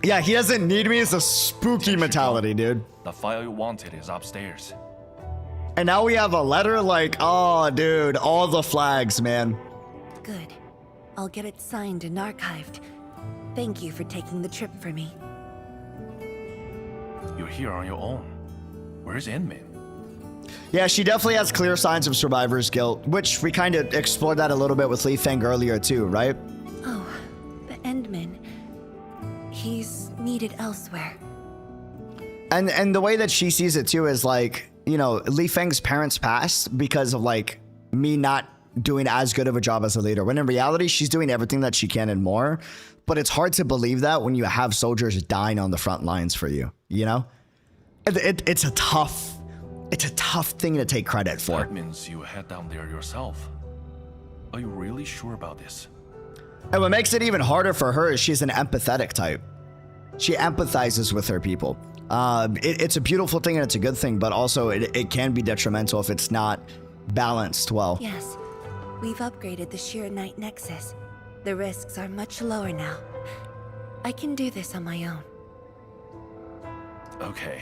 Yeah, he doesn't need me. It's a spooky mentality, dude. The file you wanted is upstairs. And now we have a letter like, oh, dude, all the flags, man. Good. I'll get it signed and archived. Thank you for taking the trip for me. You're here on your own. Where's Endman? Yeah, she definitely has clear signs of survivor's guilt, which we kind of explored that a little bit with Li Feng earlier too, right? Oh, the Endman. He's needed elsewhere. And the way that she sees it too is like, you know, Li Feng's parents passed because of like me not doing as good of a job as a leader, when in reality she's doing everything that she can and more. But it's hard to believe that when you have soldiers dying on the front lines for you, you know? It's a tough thing to take credit for. That means you head down there yourself. Are you really sure about this? And what makes it even harder for her is she's an empathetic type. She empathizes with her people. It's a beautiful thing and it's a good thing, but also it can be detrimental if it's not balanced well. Yes, we've upgraded the Shiranite Nexus. The risks are much lower now. I can do this on my own. Okay.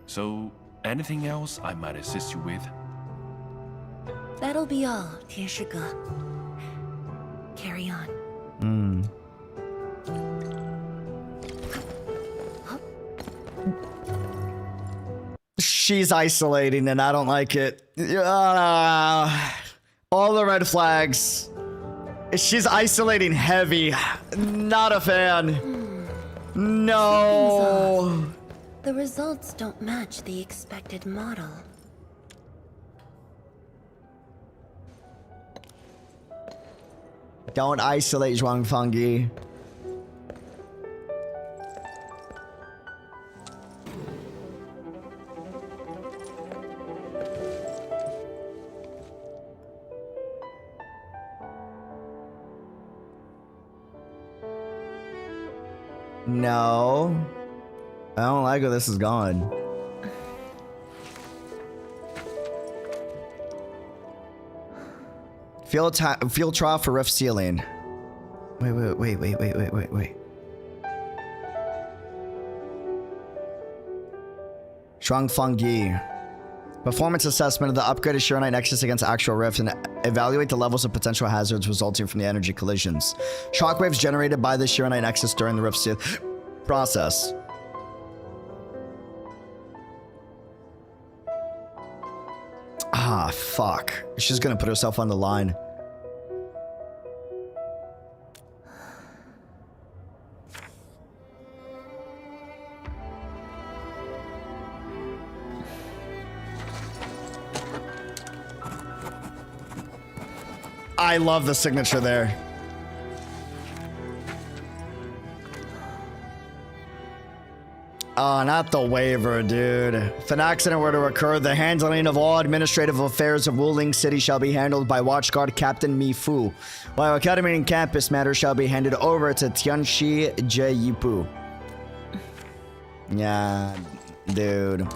So, anything else I might assist you with? That'll be all, Tianshi. Carry on. She's isolating and I don't like it. All the red flags. She's isolating heavy. Not a fan. No. The results don't match the expected model. Don't isolate Zhuang Fangyi. No. I don't like where this is going. Field trial for rift sealing. Wait. Zhuang Fangyi. Performance assessment of the upgraded Shiranite Nexus against actual rift and evaluate the levels of potential hazards resulting from the energy collisions. Shockwaves generated by the Shiranite Nexus during the rift seal process. Ah, fuck. She's gonna put herself on the line. I love the signature there. Oh, not the waiver, dude. If an accident were to occur, the handling of all administrative affairs of Wuling City shall be handled by Watchguard Captain Mi Fu, while academy and campus matters shall be handed over to Tianshi Yipu. Yeah, dude.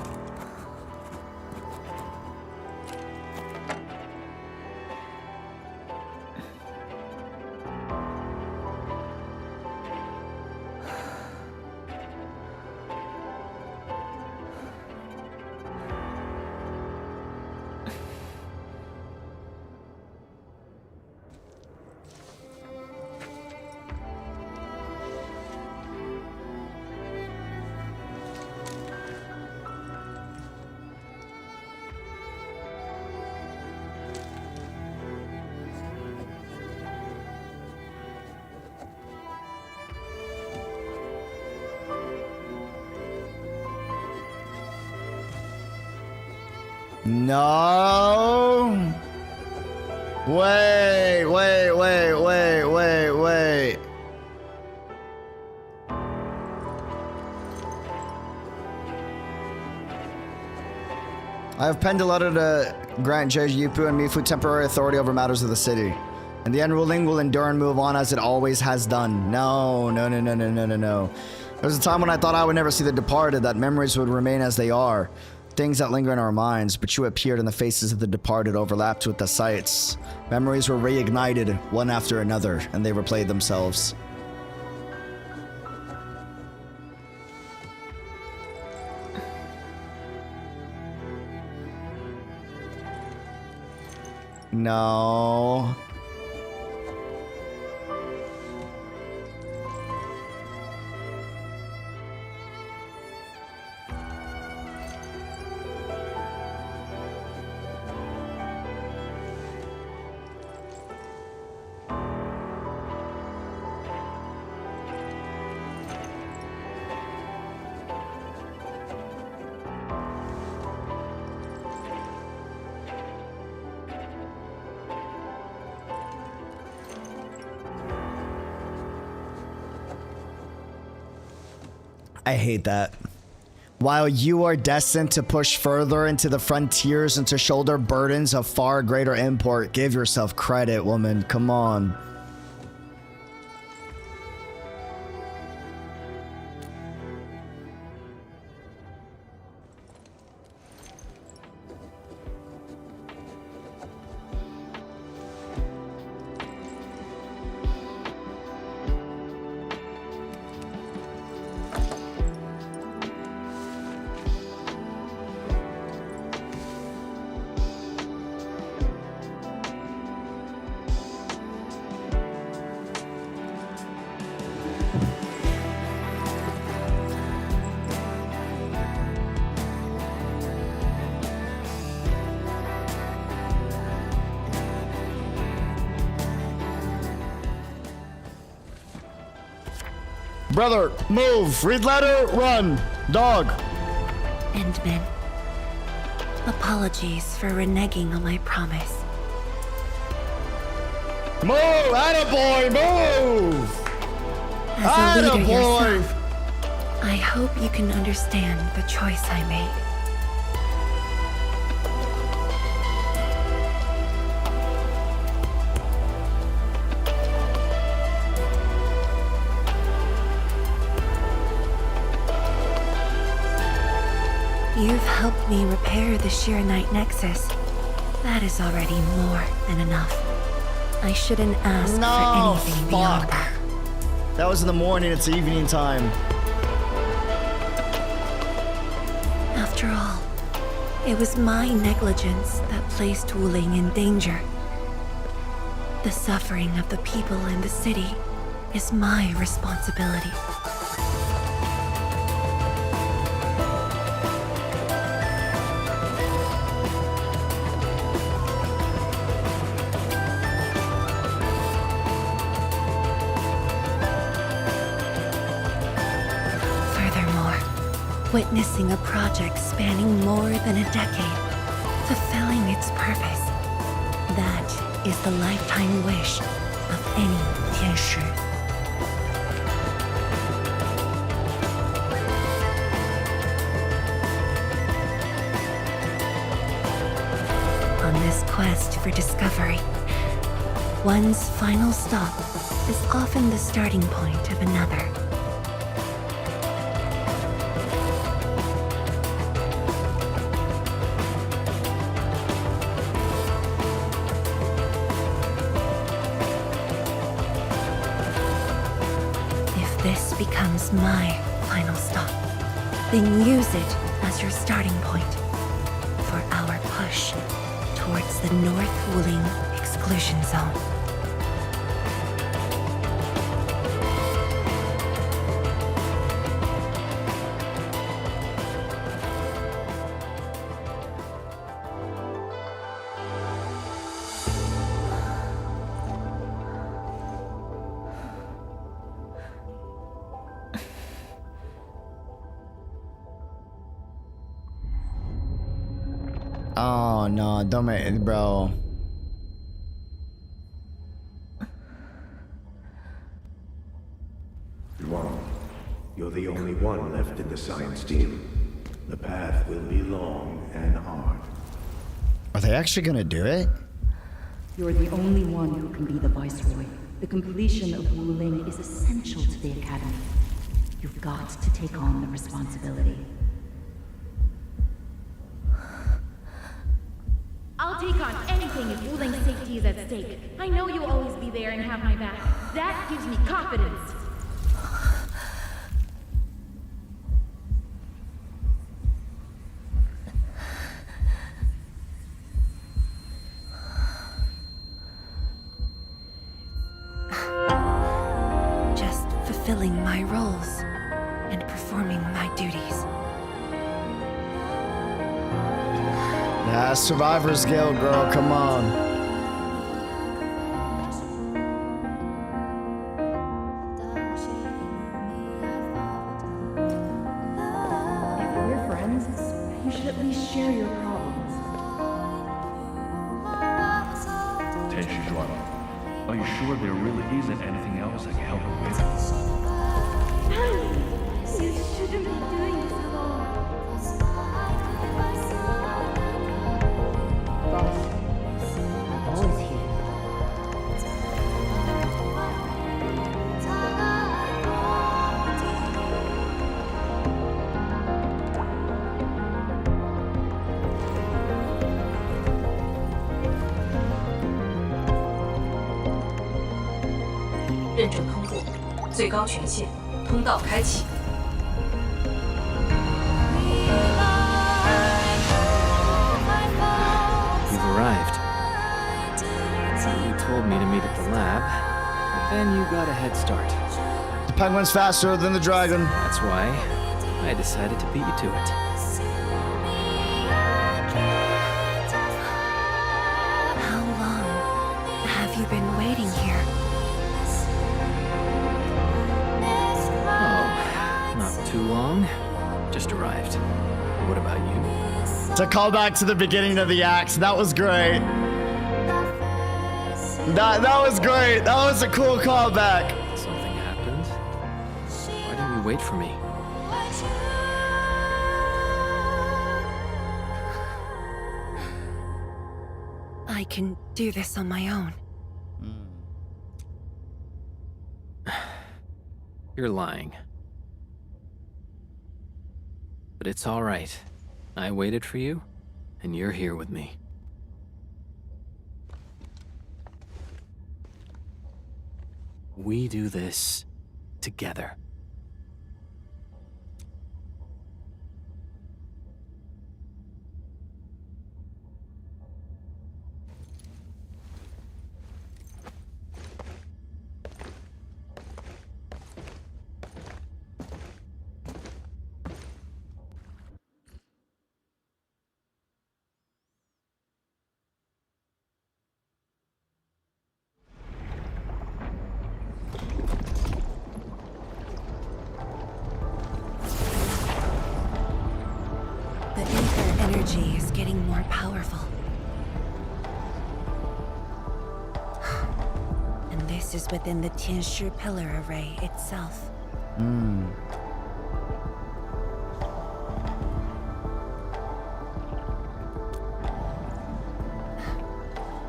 No. Wait. I have penned a letter to grant Yipu and Mifu temporary authority over matters of the city. And the unruling will endure and move on as it always has done. No. There was a time when I thought I would never see the departed, that memories would remain as they are. Things that linger in our minds, but you appeared and the faces of the departed overlapped with the sights. Memories were reignited, one after another, and they replayed themselves. No. I hate that. While you are destined to push further into the frontiers and to shoulder burdens of far greater import, give yourself credit, woman. Come on. Brother, move. Read letter, run. Dog. Endman. Apologies for reneging on my promise. Move! Attaboy, move! As a leader yourself, I hope you can understand the choice I made. You've helped me repair the Shiranite Nexus. That is already more than enough. I shouldn't ask No, for anything beyond fuck. that. That was in the morning, it's evening time. After all, it was my negligence that placed Wuling in danger. The suffering of the people in the city is my responsibility. Furthermore, witnessing a project spanning more than a decade, fulfilling its purpose, that is the lifetime wish of any Tianshi. On this quest for discovery, one's final stop is often the starting point of another. If this becomes my final stop, then use it as your starting point for our push towards the North Wuling exclusion zone. Oh no, don't make it, bro. Zhuang, you're the only one left in the science team. The path will be long and hard. Are they actually gonna do it? You're the only one who can be the Viceroy. The completion of Wuling is essential to the Academy. You've got to take on the responsibility. I'll take on anything if Wuling's safety is at stake. I know you'll always be there and have my back. That gives me confidence. Just fulfilling my roles and performing my duties. Yeah, Survivor's Guild, girl, come on. If we're friends, you should at least share your problems. Tenshi Zhuang, are you sure there really isn't anything else I can help you with? You shouldn't be doing this alone. I'm always here. 认证通过，最高权限，通道开启。 You've arrived. You told me to meet at the lab, but then you got a head start. The penguin's faster than the dragon. That's why I decided to beat you to it. How long have you been waiting here? Oh, not too long. Just arrived. What about you? To call back to the beginning of the act, that was great. That was great. That was a cool callback. Something happened. Why didn't you wait for me? I can do this on my own. You're lying. But it's all right. I waited for you, and you're here with me. We do this together. The ether energy is getting more powerful. And this is within the Tianshi pillar array itself.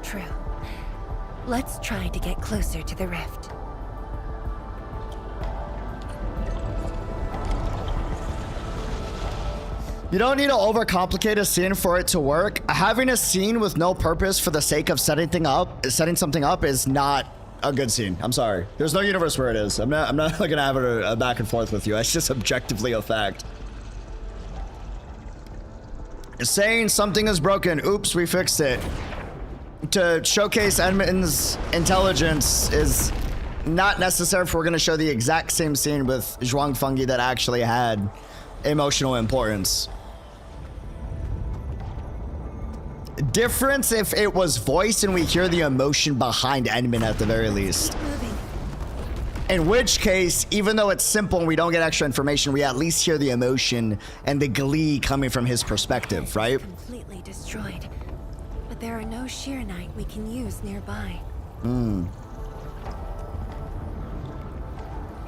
True. Let's try to get closer to the rift. You don't need to overcomplicate a scene for it to work. Having a scene with no purpose for the sake of setting something up is not a good scene. I'm sorry. There's no universe where it is. I'm not gonna have a back and forth with you. It's just objectively a fact. Saying something is broken, oops, we fixed it, to showcase Edmund's intelligence is not necessary if we're gonna show the exact same scene with Zhuang Fangyi that actually had emotional importance. Difference if it was voiced and we hear the emotion behind Edmund at the very least. In which case, even though it's simple and we don't get extra information, we at least hear the emotion and the glee coming from his perspective, right? Completely destroyed. But there are no Sheernite we can use nearby.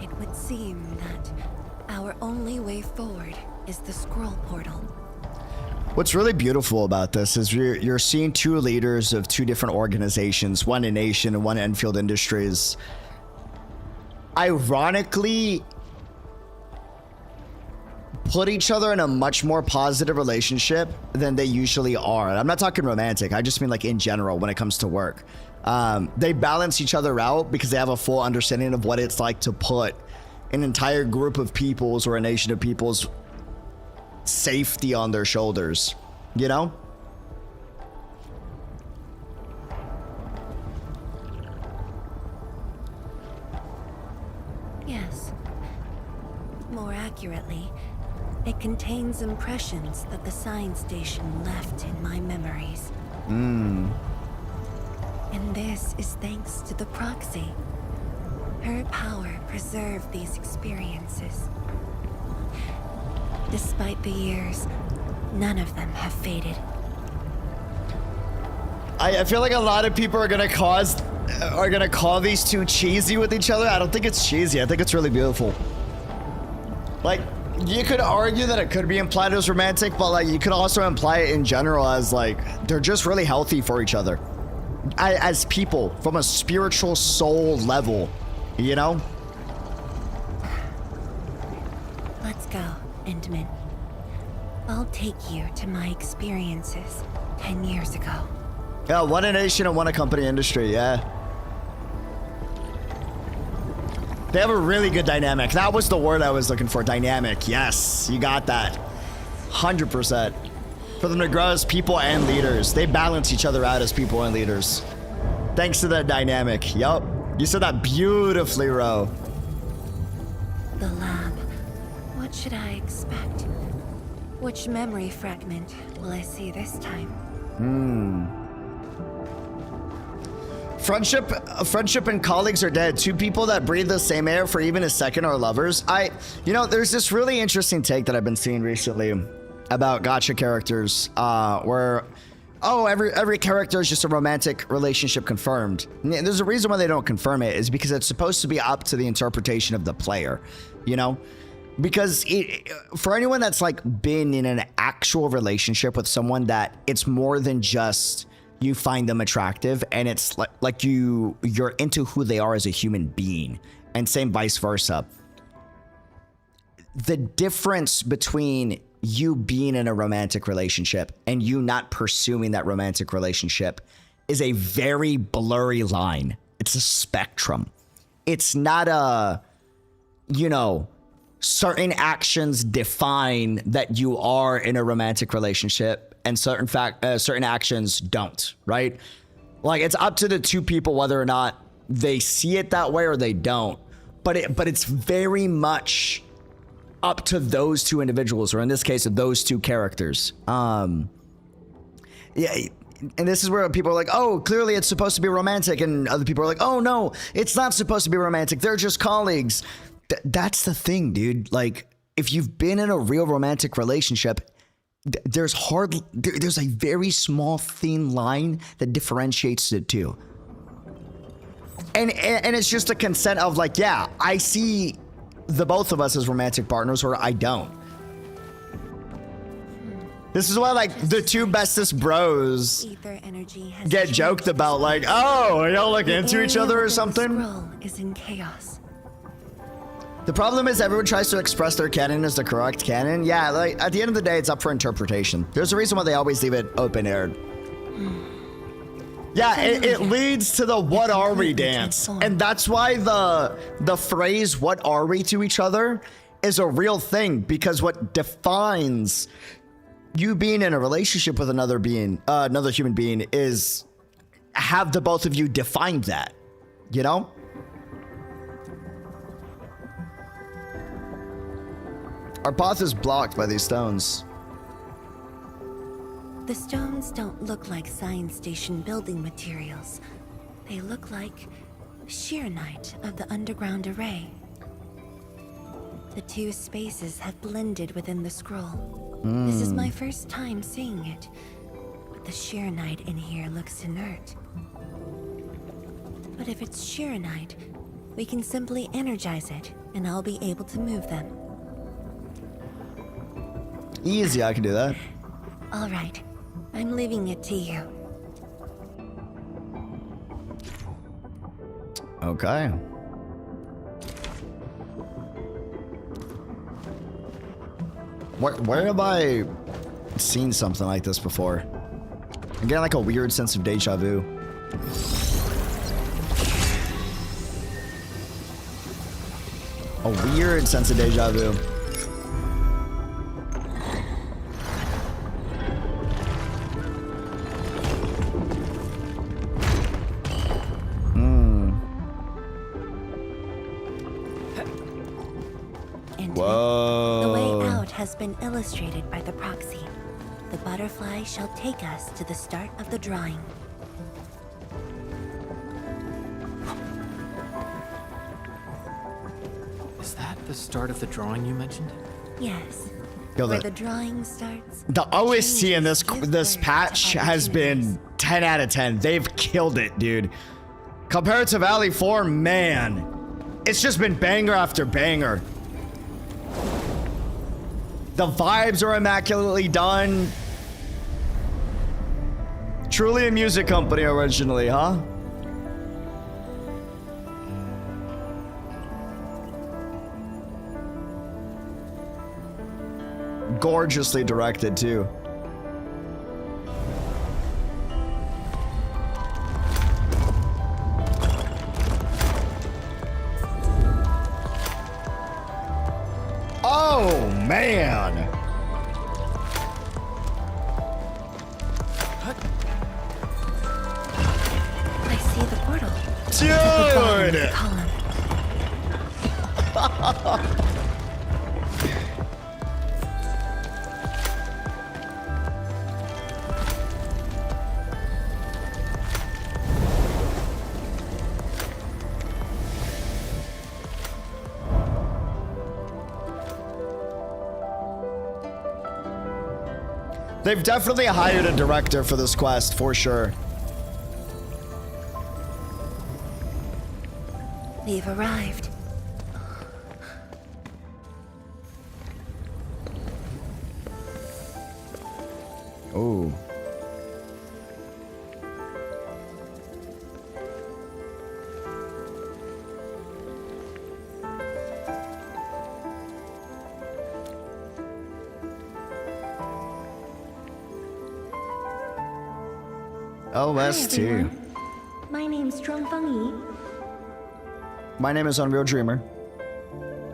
It would seem that our only way forward is the scroll portal. What's really beautiful about this is you're seeing two leaders of two different organizations, one in Nation and one Enfield Industries, ironically put each other in a much more positive relationship than they usually are. And I'm not talking romantic. I just mean like in general when it comes to work. They balance each other out because they have a full understanding of what it's like to put an entire group of peoples or a nation of peoples safety on their shoulders, you know? Yes. More accurately, it contains impressions that the science station left in my memories. And this is thanks to the proxy. Her power preserved these experiences. Despite the years, none of them have faded. I feel like a lot of people are gonna call these two cheesy with each other. I don't think it's cheesy. I think it's really beautiful. Like, you could argue that it could be implied as romantic, but like you could also imply it in general as like they're just really healthy for each other as people from a spiritual soul level, you know? Let's go, Endman. I'll take you to my experiences 10 years ago. Yeah, one a nation and one a company industry, yeah. They have a really good dynamic. That was the word I was looking for, dynamic. Yes, you got that. 100%. For them to grow as people and leaders. They balance each other out as people and leaders. Thanks to that dynamic. Yup. You said that beautifully, Ro. The lab. What should I expect? Which memory fragment will I see this time? Friendship and colleagues are dead. Two people that breathe the same air for even a second are lovers. You know, there's this really interesting take that I've been seeing recently about gacha characters, where, oh, every character is just a romantic relationship confirmed. And there's a reason why they don't confirm it, is because it's supposed to be up to the interpretation of the player, you know? Because for anyone that's like been in an actual relationship with someone that it's more than just you find them attractive, and it's like you're into who they are as a human being, and same vice versa. The difference between you being in a romantic relationship and you not pursuing that romantic relationship is a very blurry line. It's a spectrum. it's not a, you know, certain actions define that you are in a romantic relationship and certain actions don't, right? Like, it's up to the two people whether or not they see it that way or they don't. But it's very much up to those two individuals, or in this case, those two characters. Yeah, and this is where people are like, oh, clearly it's supposed to be romantic, and other people are like, oh no, it's not supposed to be romantic, they're just colleagues. That's the thing, dude. Like, if you've been in a real romantic relationship, there's a very small thin line that differentiates the two. And it's just a consent of like, yeah, I see the both of us as romantic partners, or I don't. This is why, like, the two bestest bros get joked about, like, oh, are y'all like into each other or something? Is in chaos. The problem is everyone tries to express their canon as the correct canon. Yeah, like, at the end of the day, it's up for interpretation. There's a reason why they always leave it open-aired. Yeah, it leads to the what are we dance. And that's why the phrase what are we to each other is a real thing, because what defines you being in a relationship with another human being is have the both of you defined that, you know? Our path is blocked by these stones. The stones don't look like science station building materials. They look like sheernite of the underground array. The two spaces have blended within the scroll. This is my first time seeing it, but the sheernite in here looks inert. But if it's sheernite, we can simply energize it, and I'll be able to move them. Easy, I can do that. All right, I'm leaving it to you. Okay. Where have I seen something like this before? I'm getting like a weird sense of deja vu. A weird sense of deja vu. Whoa. The way out has been illustrated by the proxy. The butterfly shall take us to the start of the drawing. Is that the start of the drawing you mentioned? Yes. Yo, Where the drawing starts. The OST in this patch has been 10 out of 10. They've killed it, dude. Compared to Valley 4, man, it's just been banger after banger. The vibes are immaculately done. Truly a music company originally, huh? Gorgeously directed, too. Oh, man. I see the portal. Dude! They've definitely hired a director for this quest, for sure. We've arrived. Oh. Hi, OST. everyone. My name's Zhuang Fangyi. My name is Unreal Dreamer.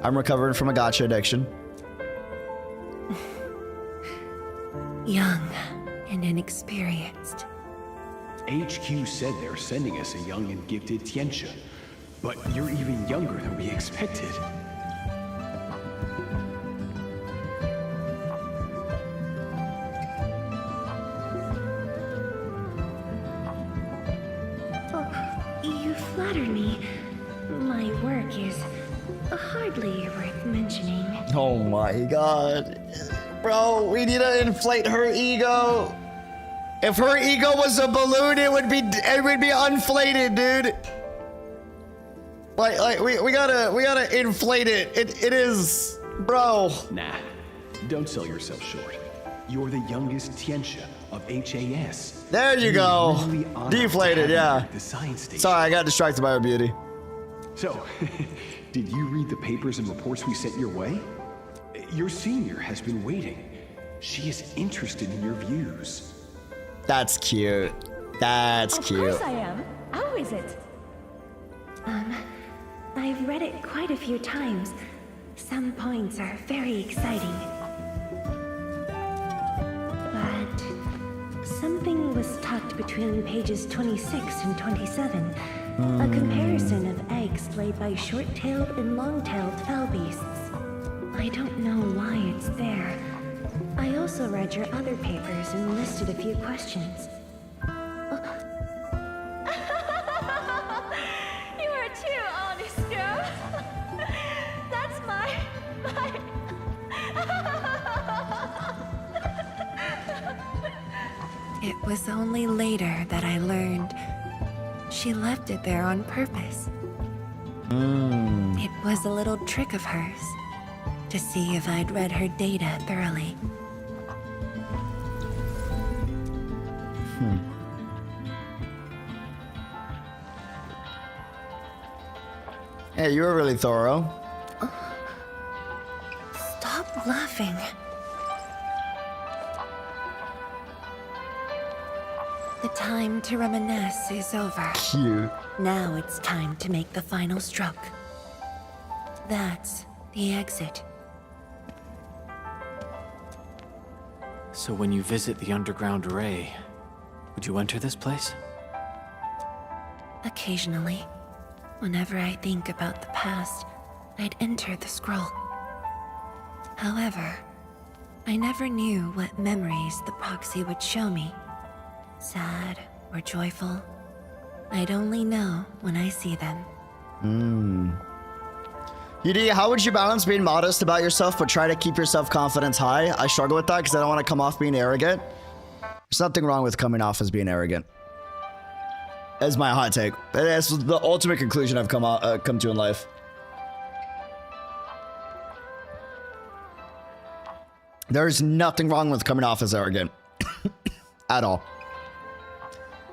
I'm recovering from a gacha addiction. Young and inexperienced. HQ said they're sending us a young and gifted Tianxia, but you're even younger than we expected. You flatter me. My work is hardly worth mentioning. Oh my god. Bro, we need to inflate her ego. If her ego was a balloon, it would be inflated, dude. Like we gotta inflate it. It is, bro. Nah, don't sell yourself short. You're the youngest Tianxia of HAS. There you go. Really Deflated, yeah. the science station. Sorry, I got distracted by her beauty. So, did you read the papers and reports we sent your way? Your senior has been waiting. She is interested in your views. That's cute. That's cute. Of course I am. How is it? I've read it quite a few times. Some points are very exciting. But something was tucked between pages 26 and 27. A comparison of eggs laid by short-tailed and long-tailed fowl beasts. I don't know why it's there. I also read your other papers and listed a few questions. You are too honest, girl. That's my... It was only later that I learned she left it there on purpose. It was a little trick of hers to see if I'd read her data thoroughly. Hey, you were really thorough. Stop laughing. The time to reminisce is over. Cute. Now it's time to make the final stroke. That's the exit. So when you visit the underground array, would you enter this place? Occasionally, whenever I think about the past, I'd enter the scroll. However, I never knew what memories the proxy would show me. Sad or joyful, I'd only know when I see them. Yudi, how would you balance being modest about yourself but try to keep your self-confidence high? I struggle with that because I don't want to come off being arrogant. There's nothing wrong with coming off as being arrogant. That's my hot take. That's the ultimate conclusion I've come to in life. There's nothing wrong with coming off as arrogant. At all.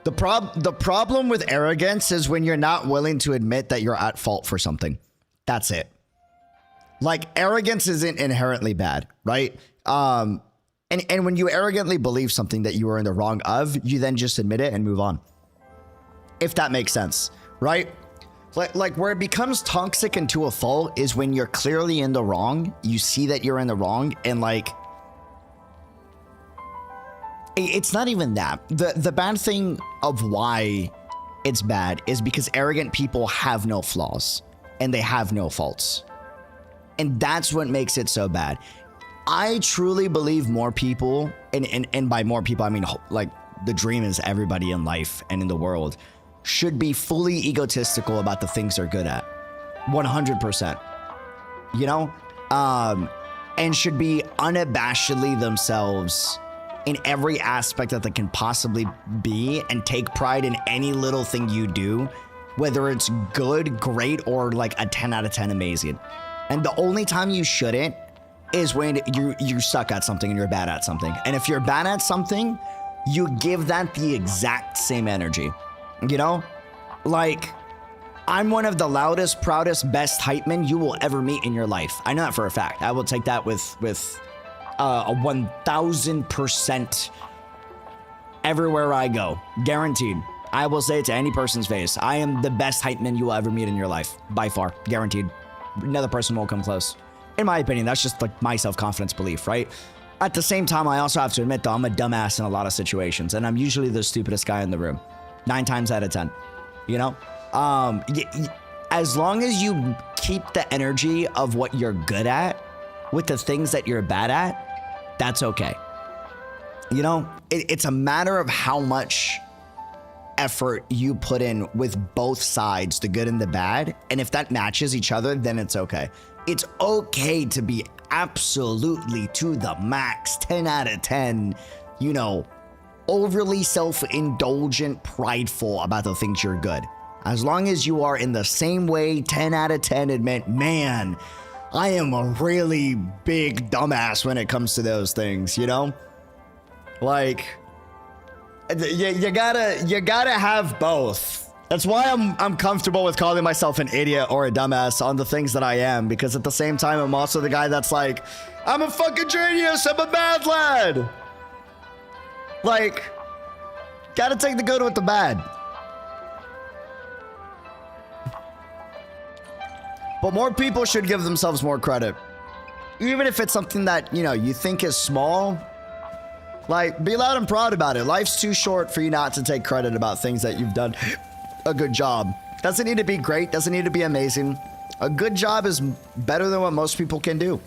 The problem with arrogance is when you're not willing to admit that you're at fault for something. That's it. Like, arrogance isn't inherently bad, right? And when you arrogantly believe something that you are in the wrong of, you then just admit it and move on. If that makes sense, right? Like where it becomes toxic and to a fault is when you're clearly in the wrong, you see that you're in the wrong, and like, it's not even that. The bad thing of why it's bad is because arrogant people have no flaws and they have no faults. And that's what makes it so bad. I truly believe more people, and by more people, I mean, like, the dream is everybody in life and in the world should be fully egotistical about the things they're good at. 100%. You know? And should be unabashedly themselves in every aspect that they can possibly be, and take pride in any little thing you do, whether it's good, great, or like a 10 out of 10 amazing. And the only time you shouldn't is when you suck at something and you're bad at something. And if you're bad at something, you give that the exact same energy. You know? Like, I'm one of the loudest, proudest, best hype men you will ever meet in your life. I know that for a fact. I will take that with a 1000% everywhere I go. Guaranteed. I will say it to any person's face. I am the best hype man you will ever meet in your life. By far. Guaranteed. Another person won't come close. In my opinion, that's just like my self-confidence belief, right? At the same time, I also have to admit, though, I'm a dumbass in a lot of situations. And I'm usually the stupidest guy in the room. 9 times out of 10. You know? As long as you keep the energy of what you're good at with the things that you're bad at, that's okay. You know, it's a matter of how much effort you put in with both sides, the good and the bad. And if that matches each other, then it's okay. It's okay to be absolutely to the max, 10 out of 10, you know, overly self-indulgent, prideful about the things you're good. As long as you are in the same way, 10 out of 10 admit, man, I am a really big dumbass when it comes to those things, you know? Like, you gotta have both. That's why I'm comfortable with calling myself an idiot or a dumbass on the things that I am, because at the same time, I'm also the guy that's like, I'm a fucking genius, I'm a bad lad. Like, gotta take the good with the bad. But more people should give themselves more credit. Even if it's something that, you know, you think is small, like, be loud and proud about it. Life's too short for you not to take credit about things that you've done a good job. Doesn't need to be great, doesn't need to be amazing. A good job is better than what most people can do.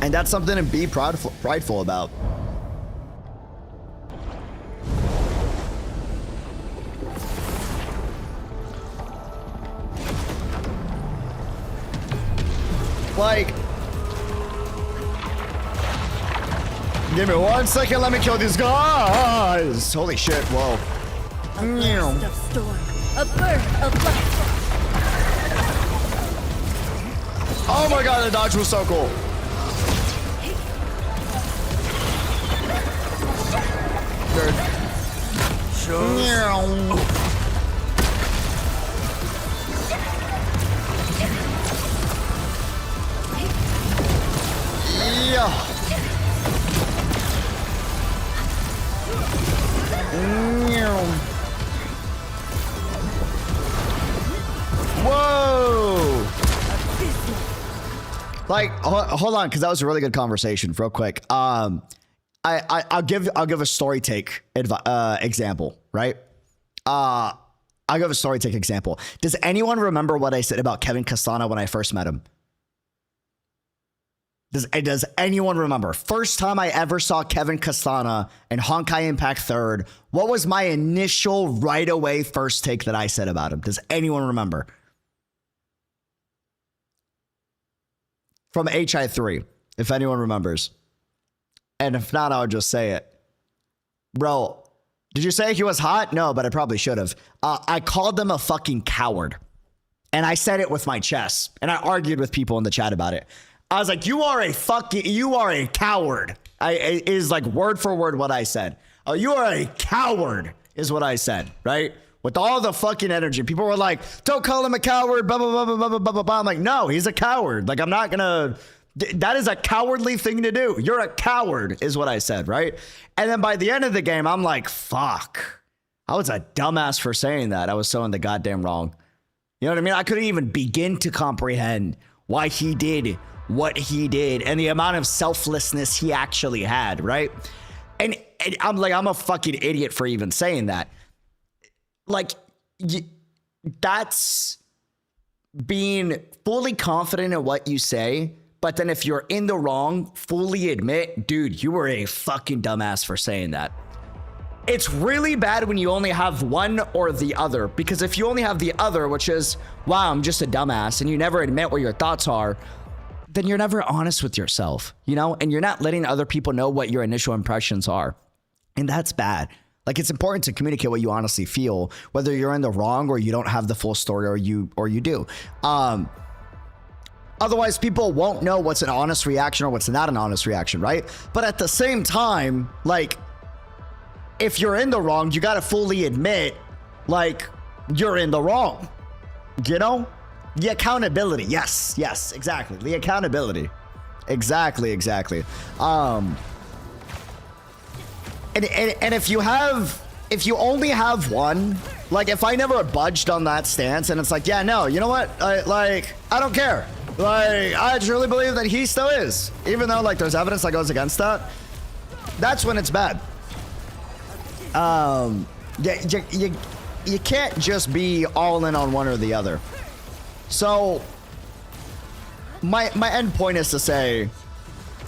And that's something to be prideful about. Like, give me 1 second, let me kill these guys. Holy shit, whoa. A blast of storm, a burst of light. Oh my god, the dodge was so cool. Good. Yeah. Whoa! Like, hold on, because that was a really good conversation. Real quick, I'll give a story take example, right? I'll give a story take example. Does anyone remember what I said about Kevin Castana when I first met him? Does anyone remember? First time I ever saw Kevin Castana in Honkai Impact 3rd, what was my initial right away first take that I said about him? Does anyone remember? From HI3, if anyone remembers. And if not, I'll just say it. Bro, did you say he was hot? No, but I probably should have. I called him a fucking coward. And I said it with my chest. And I argued with people in the chat about it. I was like, you are a coward. Is like word for word what I said. Oh, you are a coward is what I said, right? With all the fucking energy. People were like, don't call him a coward, blah, blah, blah, blah, blah, blah, blah, blah. I'm like, no, he's a coward. Like, I'm not gonna, that is a cowardly thing to do. You're a coward is what I said, right? And then by the end of the game, I'm like, fuck. I was a dumbass for saying that. I was so in the goddamn wrong. You know what I mean? I couldn't even begin to comprehend why he did what he did and the amount of selflessness he actually had, right? And I'm like, I'm a fucking idiot for even saying that. Like, that's being fully confident in what you say, but then if you're in the wrong, fully admit, dude, you were a fucking dumbass for saying that. It's really bad when you only have one or the other, because if you only have the other, which is, wow, I'm just a dumbass, and you never admit what your thoughts are, then you're never honest with yourself, you know, and you're not letting other people know what your initial impressions are. And that's bad. Like, it's important to communicate what you honestly feel, whether you're in the wrong or you don't have the full story or you do. Otherwise, people won't know what's an honest reaction or what's not an honest reaction, right? But at the same time, like, if you're in the wrong, you got to fully admit, like, you're in the wrong, you know? The accountability. Yes, exactly. The accountability. Exactly. And if you have if you only have one, like if I never budged on that stance and it's like, yeah, no, you know what? I don't care. Like, I truly believe that he still is. Even though like there's evidence that goes against that. That's when it's bad. You can't just be all in on one or the other. So my end point is to say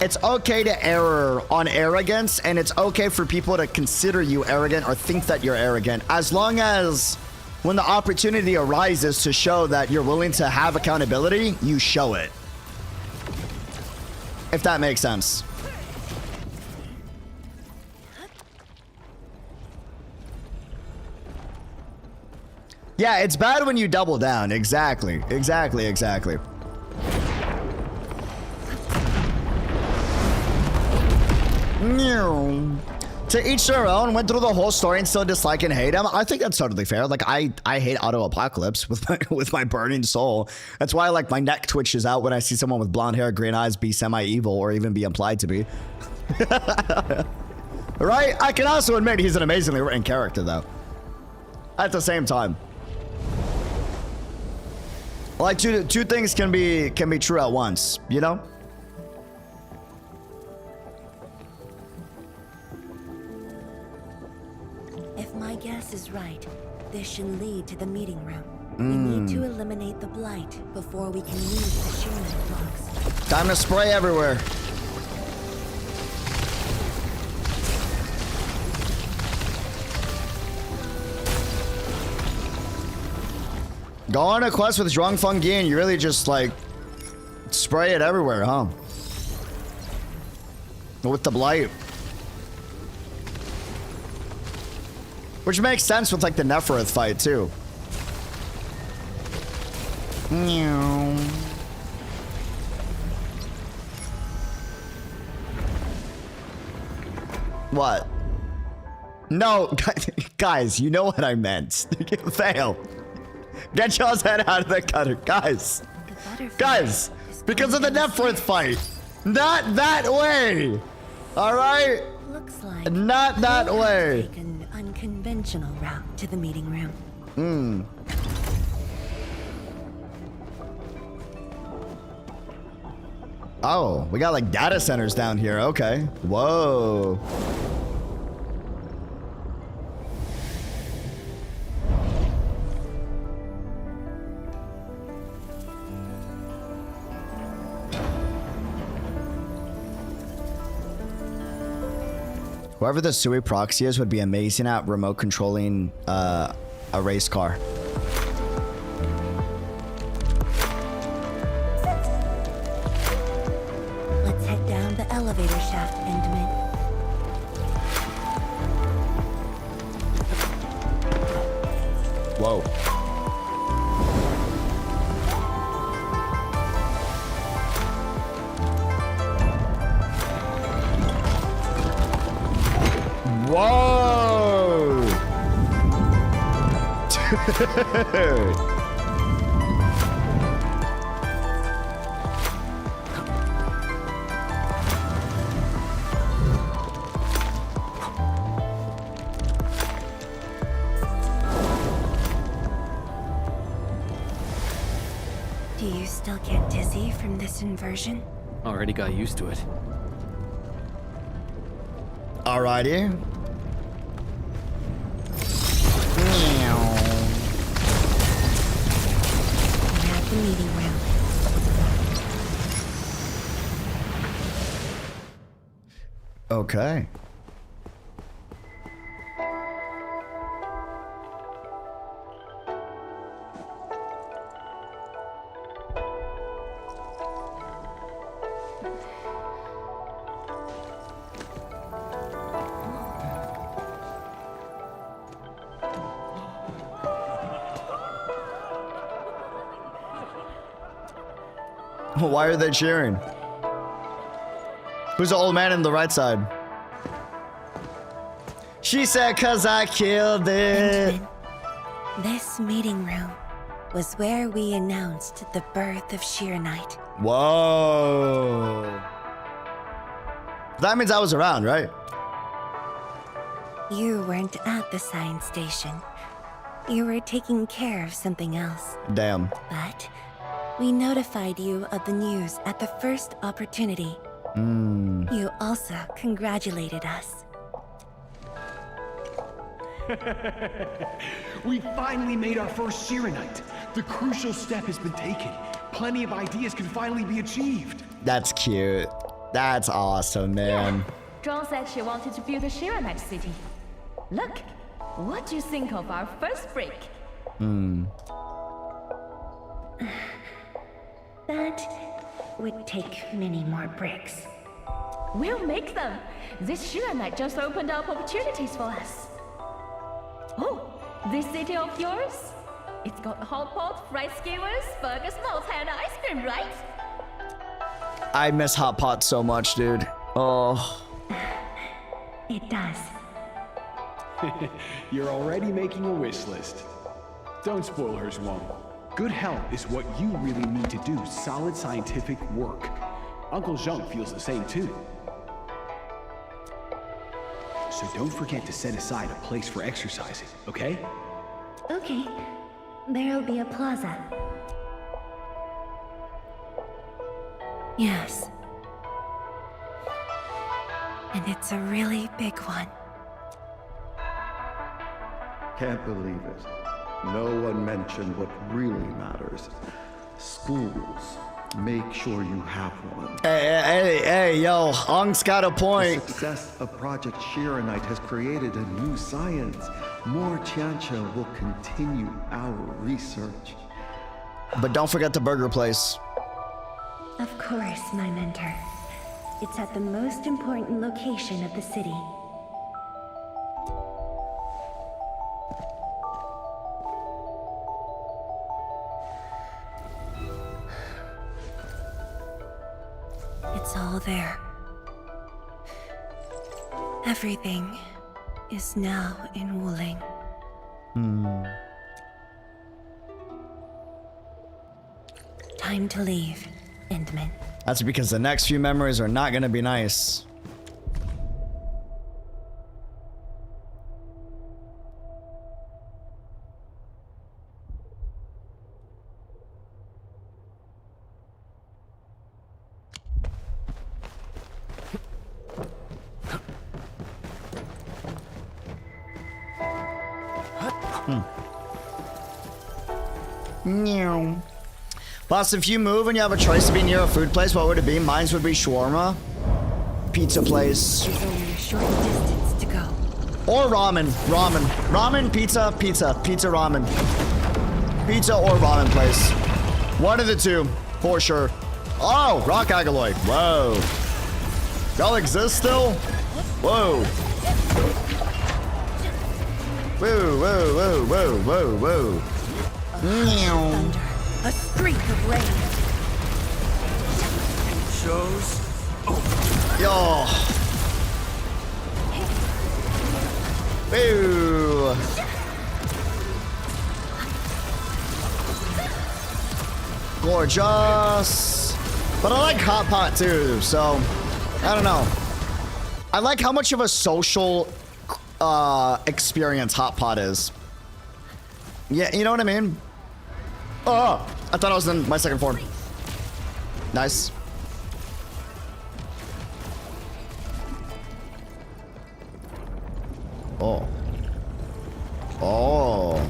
it's okay to err on arrogance, and it's okay for people to consider you arrogant or think that you're arrogant, as long as when the opportunity arises to show that you're willing to have accountability, you show it. If that makes sense. Yeah, it's bad when you double down. Exactly. To each their own. Went through the whole story and still dislike and hate him. I think that's totally fair. Like I hate Auto Apocalypse with my burning soul. That's why like my neck twitches out when I see someone with blonde hair, green eyes be semi-evil or even be implied to be. Right? I can also admit he's an amazingly written character though. At the same time. Like two things can be true at once, you know? If my guess is right, this should lead to the meeting room. We need to eliminate the blight before we can leave the Sheernite blocks. Time to spray everywhere. Go on a quest with Zhuang Fangyi and you really just like spray it everywhere, huh? With the blight. Which makes sense with like the Neferith fight too. What? No, guys, you know what I meant. Fail. Get y'all's head out of the gutter, guys. Guys, because of the Neferith fight. Not that way. All right? Looks like not that way. Take an unconventional route to the meeting room. Oh, we got like data centers down here. Okay. Whoa. Whoever the Sui proxy is would be amazing at remote controlling a race car. Let's head down the elevator shaft, Endman. Whoa. Whoa! Dude. Do you still get dizzy from this inversion? Already got used to it. Alrighty. We're at the meeting room. Okay. Why are they cheering? Who's the old man on the right side? She said, "'Cause I killed it." This meeting room was where we announced the birth of Sheernite. Whoa. That means I was around, right? You weren't at the science station. You were taking care of something else. Damn. But we notified you of the news at the first opportunity. You also congratulated us. We finally made our first Shiranite. The crucial step has been taken. Plenty of ideas can finally be achieved. That's cute. That's awesome, man. Zhuang said she wanted to build a Shiranite city. Look, what do you think of our first break? That would take many more bricks. We'll make them. This Shiranite just opened up opportunities for us. Oh, this city of yours? It's got a hot pot, fried skewers, burgers, malts, and ice cream, right? I miss Hot Pot so much, dude. Oh. It does. You're already making a wish list. Don't spoil her, Zhuang. Good health is what you really need to do solid scientific work. Uncle Zheng feels the same too. So don't forget to set aside a place for exercising, okay? Okay. There'll be a plaza. Yes. And it's a really big one. Can't believe it. No one mentioned what really matters. Schools. Make sure you have one. Hey, yo, Ong's got a point. The success of Project Shiranite has created a new science. More Tiancha will continue our research. But don't forget the burger place. Of course, my mentor. It's at the most important location of the city. It's all there. Everything is now in Wuling. Time to leave, Endman. That's because the next few memories are not gonna be nice. Boss, if you move and you have a choice to be near a food place, what would it be? Mine would be shawarma, pizza place, There's only a short distance to go. or ramen. Ramen, pizza, ramen. Pizza or ramen place. One of the two, for sure. Oh, rock alloy. Whoa. Y'all exist still? Whoa. Whoa. Thunder. A streak of rain. Shows. Yo. Boo. Gorgeous. But I like Hot Pot too, so I don't know. I like how much of a social experience Hot Pot is. Yeah, you know what I mean? Oh, I thought I was in my second form. Nice. Oh. Oh.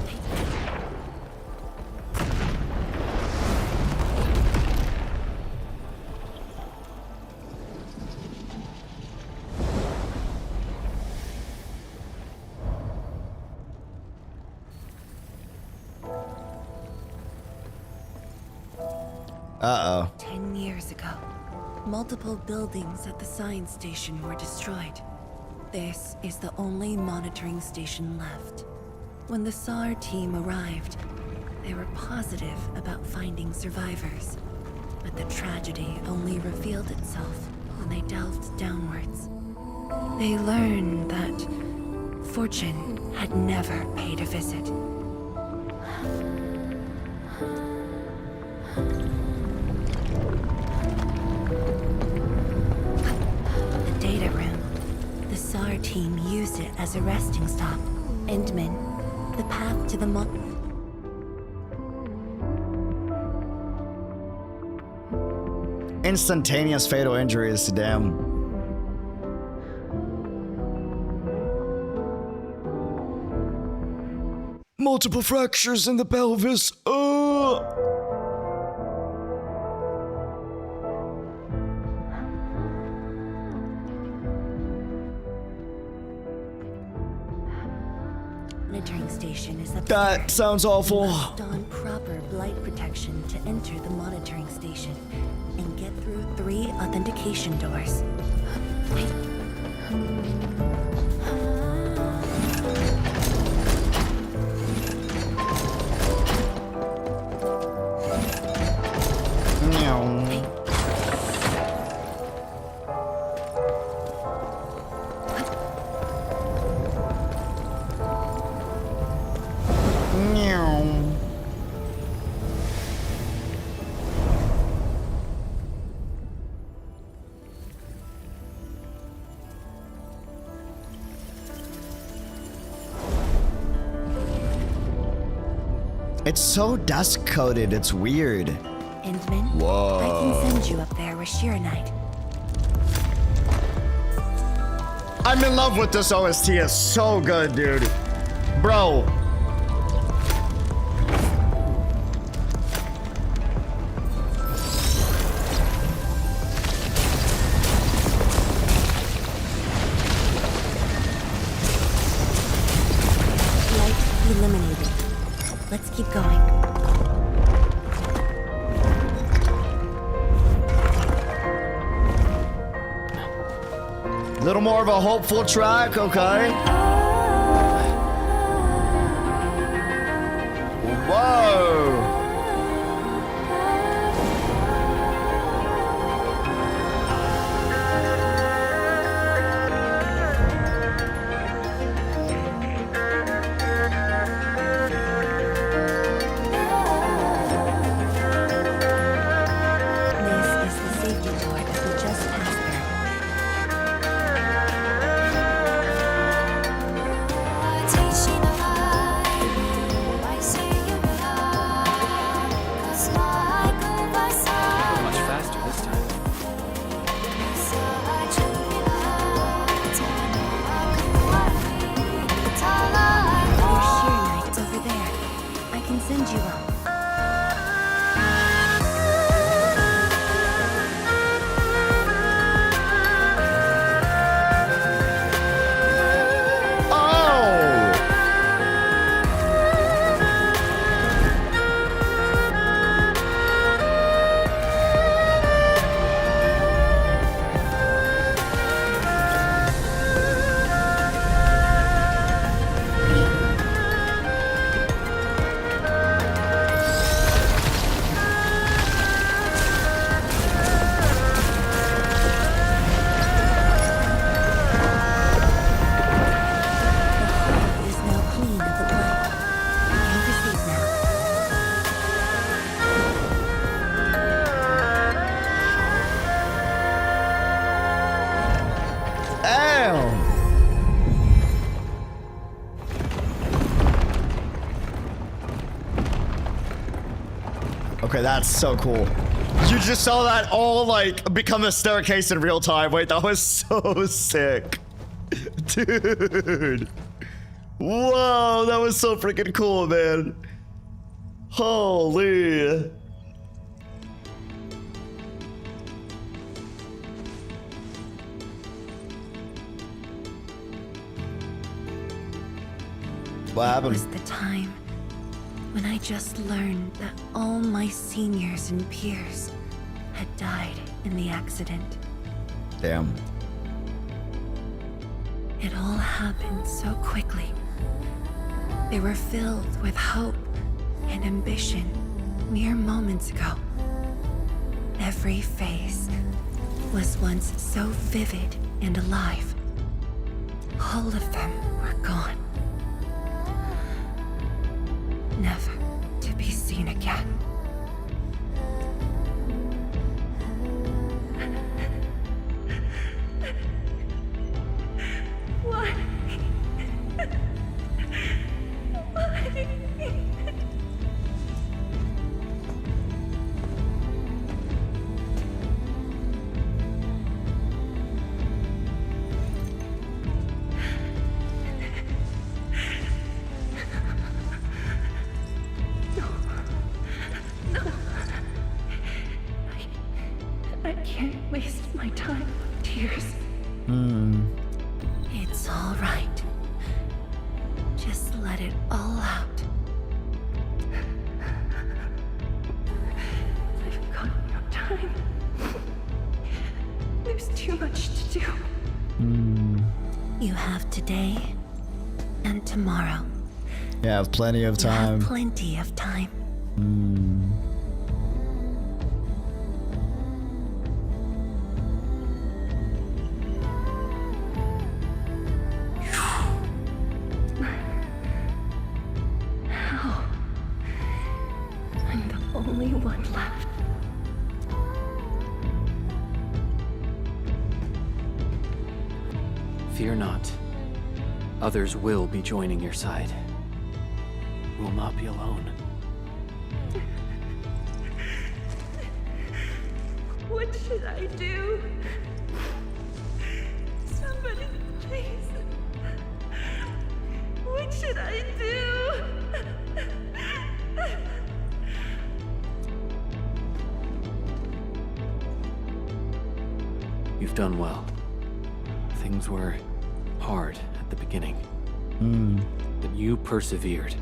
Uh-oh. 10 years ago, multiple buildings at the science station were destroyed. This is the only monitoring station left. When the SAR team arrived, they were positive about finding survivors. But the tragedy only revealed itself when they delved downwards. They learned that fortune had never paid a visit. The data room. The SAR team used it it as a resting stop. Endman, the path to the Instantaneous fatal injuries, damn. Multiple fractures in the pelvis. monitoring station is up That there. sounds awful. You must don proper blight protection to enter the monitoring station and get through 3 authentication doors. It's so dust coated, it's weird. Endman, Whoa. I can send you up there with Shiranite. I'm in love with this OST, it's so good, dude. Bro. Light eliminated. Let's keep going. A little more of a hopeful track, okay? Whoa! This is the safety door that we just passed through. Much faster this time. There's Shiranite over there. I can send you up. Oh! Is now clean of the blood. We can proceed now. Damn! Okay, that's so cool. You just saw that all like become a staircase in real time. Wait, that was so sick. Dude. Whoa, that was so freaking cool, man. Holy. What It happened? was the time when I just learned that all my seniors and peers had died in the accident. Damn. It all happened so quickly. They were filled with hope and ambition mere moments ago. Every face was once so vivid and alive. All of them were gone. Never to be seen again. What waste my time. Tears. It's all right. Just let it all out. I've got no time. There's too much to do. You have today and tomorrow. You have plenty of You have time. plenty of time. How? I'm the only one left. Fear not. Others will be joining your side. You will not be alone. What should I do? Somebody, please. What should I do? You've done well. Things were hard at the beginning. But you persevered.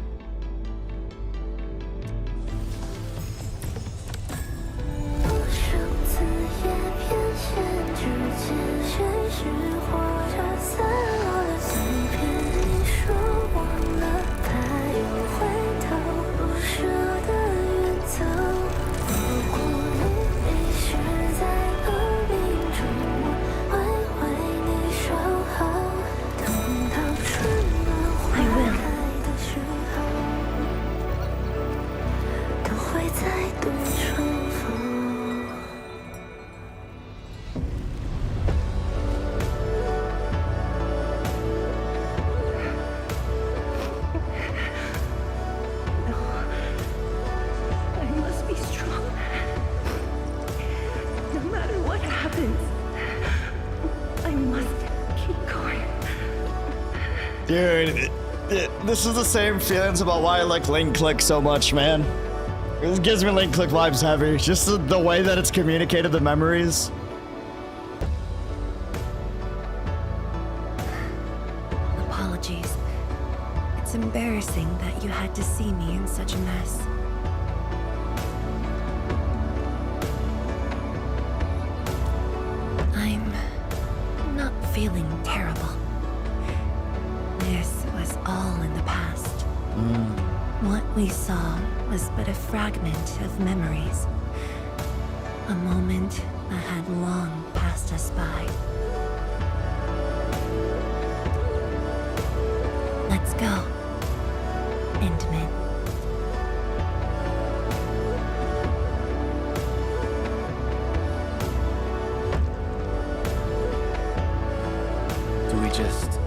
I must be strong. No matter what happens, I must keep going. Dude, this is the same feelings about why I like Link Click so much, man. It gives me Link Click vibes heavy. Just the way that it's communicated the memories. Apologies. It's embarrassing that you had to see me in such a mess. I'm not feeling terrible. This was all in the past. What we saw was but a fragment of memories. A moment that had long passed us by. Let's go, Endman. Do we just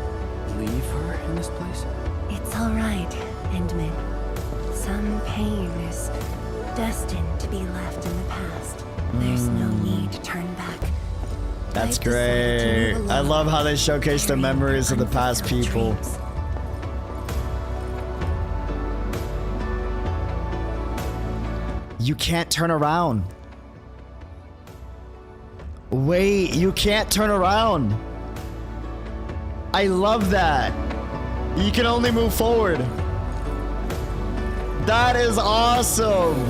leave her in this place? It's all right, Endman. Some pain is destined to be left in the past. There's no need to turn back. That's I've decided to great. move I along, love how they showcase the carrying memories of the past unfulfilled people. dreams. You can't turn around. Wait, you can't turn around. I love that. You can only move forward. That is awesome.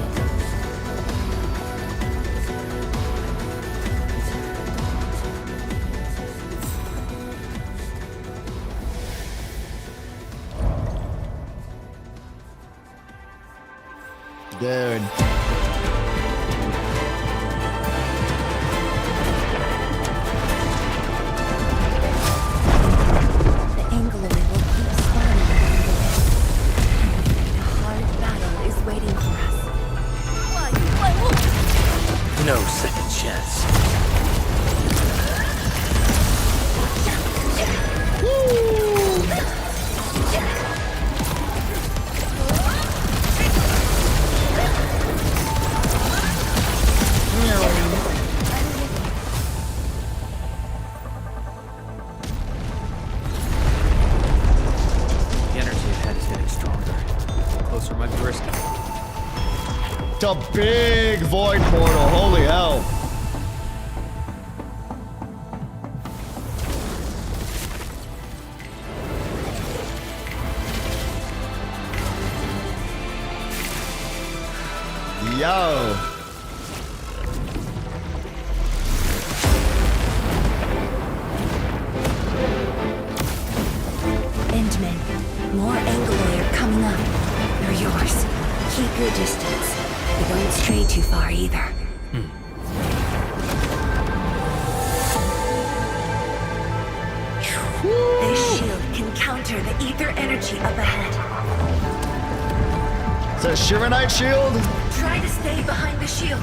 Dude. The Angloid will keep spawning along the way. A hard battle is waiting for us. No second chance. The energy ahead is getting stronger. The closer might be risky. The big void portal. Holy hell. Yo. Endman, more Angloy are coming up. They're yours. Keep your distance, but don't stray too far either. This shield can counter the ether energy up ahead. Is that a Shivanite shield? Try to stay behind the shield.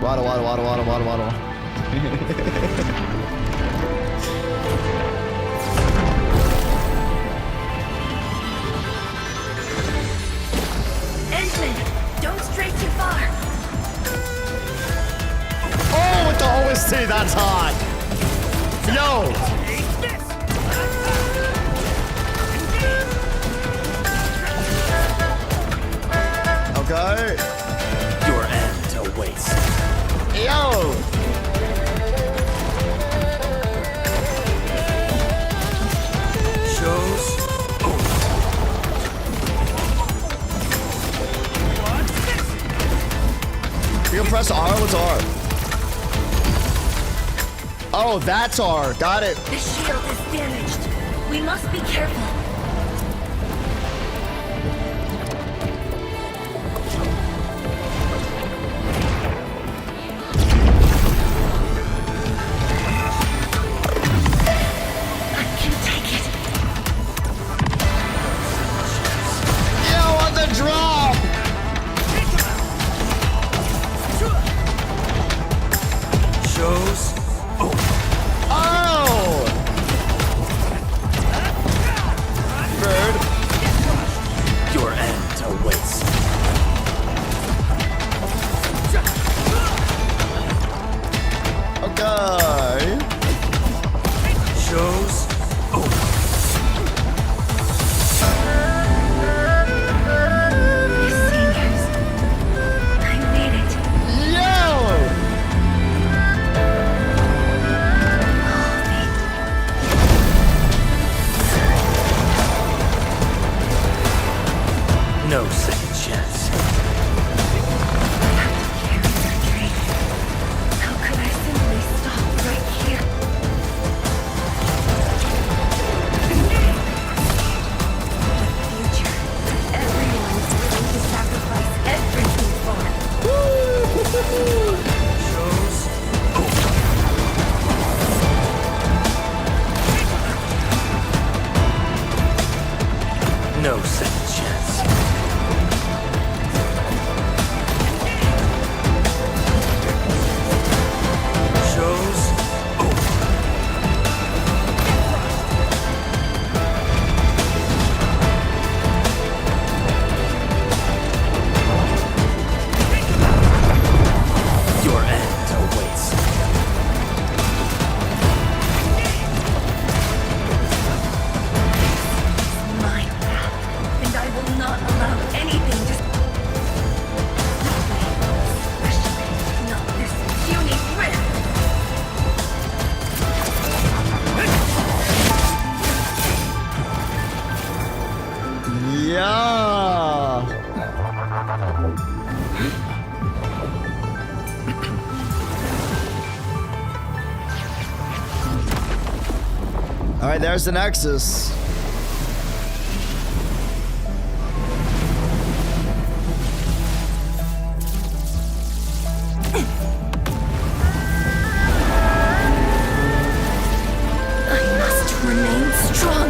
Waddle, waddle, waddle, waddle, waddle, waddle. Endman, don't stray too far. Oh, with the OST, that's hot. Yo. Okay. Your end awaits. Yo. Shows. You can press R. What's R? Oh, that's R. Got it. The shield is damaged. We must be careful. I can take it. Yo, on the drop. Shows. Oh! Bird. Your end awaits. Okay. Shows. Seniors. I made it. Yo! No second chance. How could I simply stop right here? The future. Everyone's willing to sacrifice everything for. Shows. No second chance. Shows. Your end awaits. My path, and I will not allow anything to stop me. Especially not this puny rift. Yeah. All right, there's the Nexus. I must remain strong.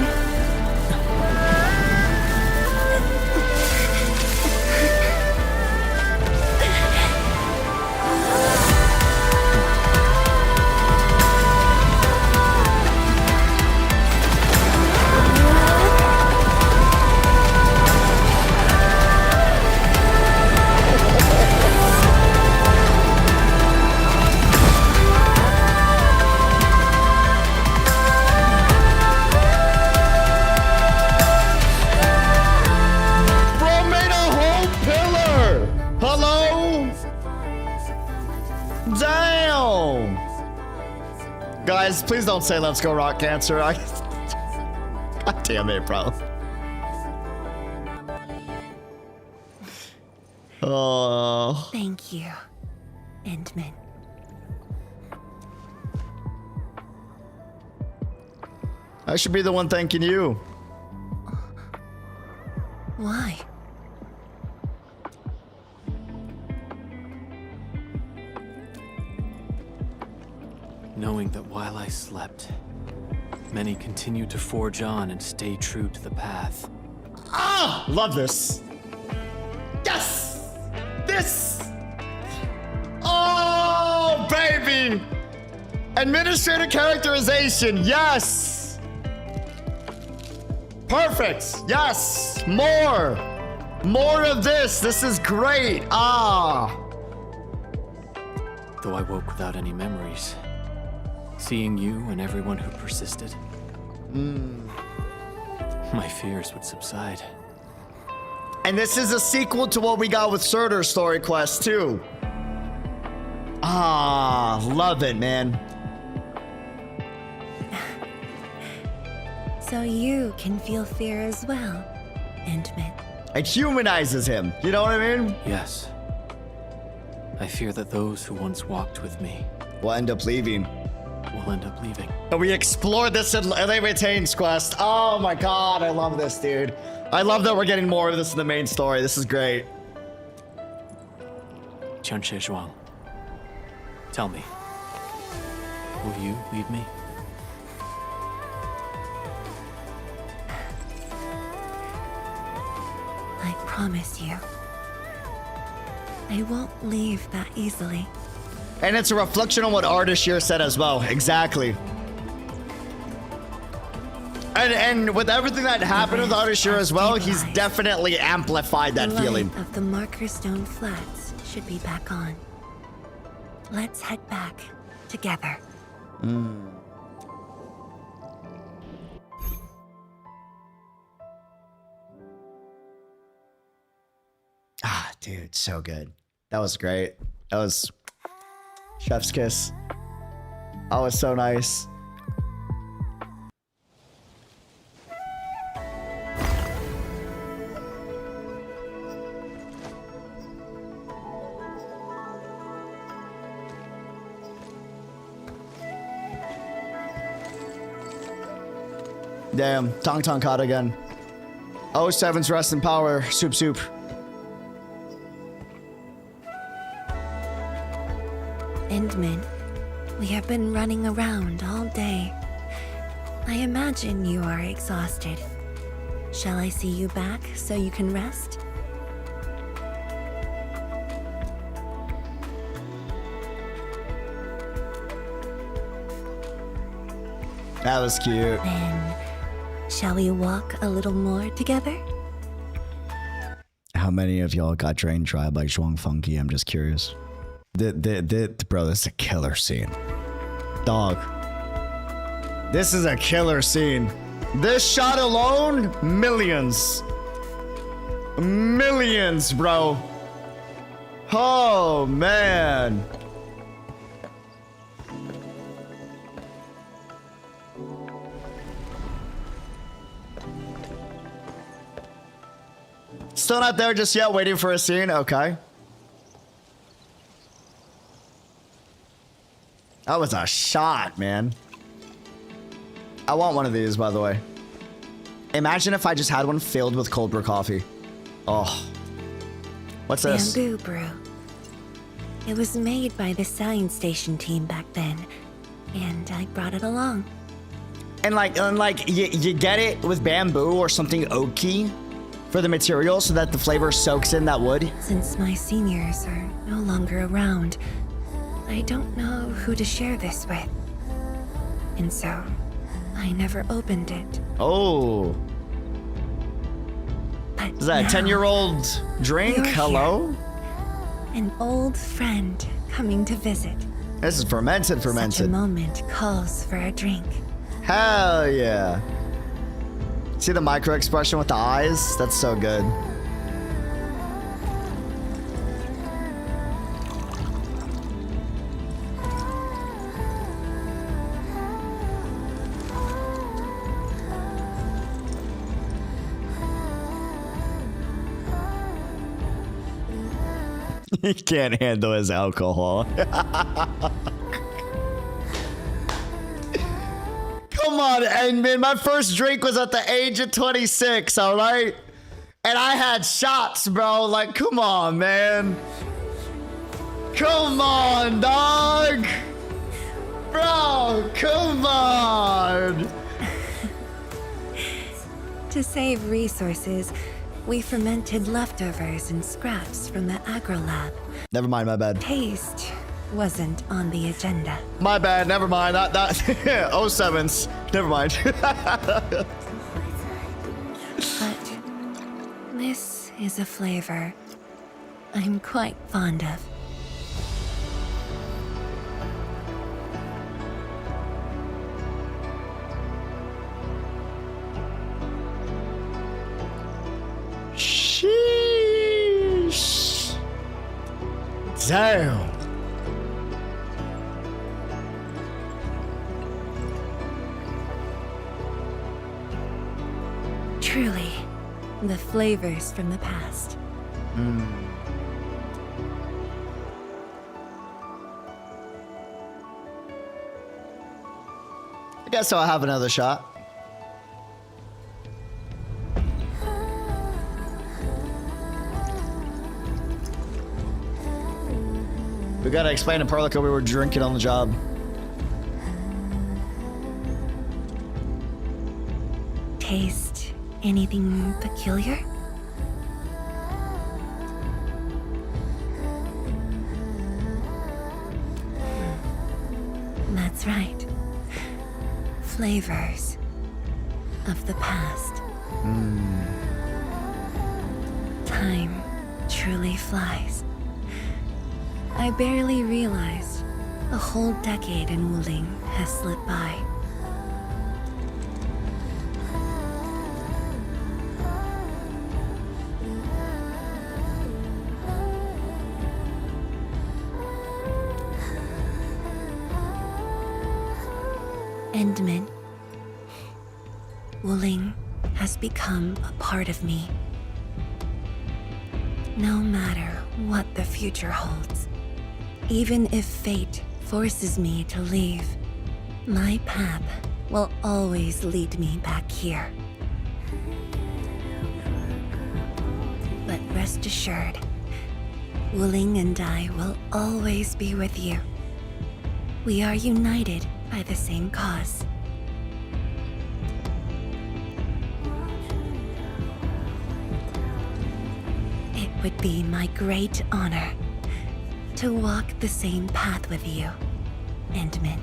Damn! Guys, please don't say let's go rock cancer. God damn it, bro. Oh. Thank you, Endman. I should be the one thanking you. Why? Knowing that while I slept, many continued to forge on and stay true to the path. Ah! Love this. Yes! This! Oh, baby! Administrator characterization, yes! Perfect, yes! More! More of this, this is great, ah! Though I woke without any memories, seeing you and everyone who persisted, my fears would subside. And this is a sequel to what we got with Surtur's story quest, too. Ah, love it, man. So you can feel fear as well, Endman. It humanizes him, you know what I mean? Yes. I fear that those who once walked with me will end up leaving. Will end up leaving. And we explored this in Retain's quest. Oh my god, I love this, dude. I love that we're getting more of this in the main story. This is great. Qianxie Zhuang, tell me, will you leave me? I promise you. I won't leave that easily. And it's a reflection on what Ardashir said as well. Exactly. And with everything that happened with Ardashir as well, he's definitely amplified that feeling. The light of the Marker Stone Flats should be back on. Let's head back together. Ah, dude, so good. That was great. That was chef's kiss. That was so nice. Damn, Tong Tong caught again. 07's rest in power, soup soup. Endman, we have been running around all day. I imagine you are exhausted. Shall I see you back so you can rest? That was cute. Then, shall we walk a little more together? How many of y'all got drained dry by Zhuang Fangyi? I'm just curious. Bro, this is a killer scene. Dog. This is a killer scene. This shot alone, millions. Millions, bro. Oh, man. Still not there just yet, waiting for a scene? Okay. That was a shot, man. I want one of these, by the way. Imagine if I just had one filled with cold brew coffee. Oh. What's this? Bamboo brew. It was made by the science station team back then, and I brought it along. And you get it with bamboo or something oaky for the material so that the flavor soaks in that wood. Since my seniors are no longer around, I don't know who to share this with. And so, I never opened it. Oh. But is that a 10-year-old drink? Hello? An old friend coming to visit. This is fermented. Such a moment calls for a drink. Hell yeah. See the micro expression with the eyes? That's so good. He can't handle his alcohol. Come on, Endman. My first drink was at the age of 26, all right? And I had shots, bro. Like, come on, man. Come on, dog. Bro, come on. To save resources, we fermented leftovers and scraps from the agro lab. Never mind, my bad. Taste wasn't on the agenda. My bad, never mind. That 07s. Never mind. But this is a flavor I'm quite fond of. Sheesh. Damn. Truly, the flavors from the past. I guess I'll have another shot. We gotta explain to Perlica we were drinking on the job. Taste anything peculiar? That's right. Flavors of the past. Time truly flies. I barely realized a whole decade in Wuling has slipped by. Endman, Wuling has become a part of me. No matter what the future holds, even if fate forces me to leave, my path will always lead me back here. But rest assured, Wuling and I will always be with you. We are united by the same cause. It would be my great honor to walk the same path with you, Endman.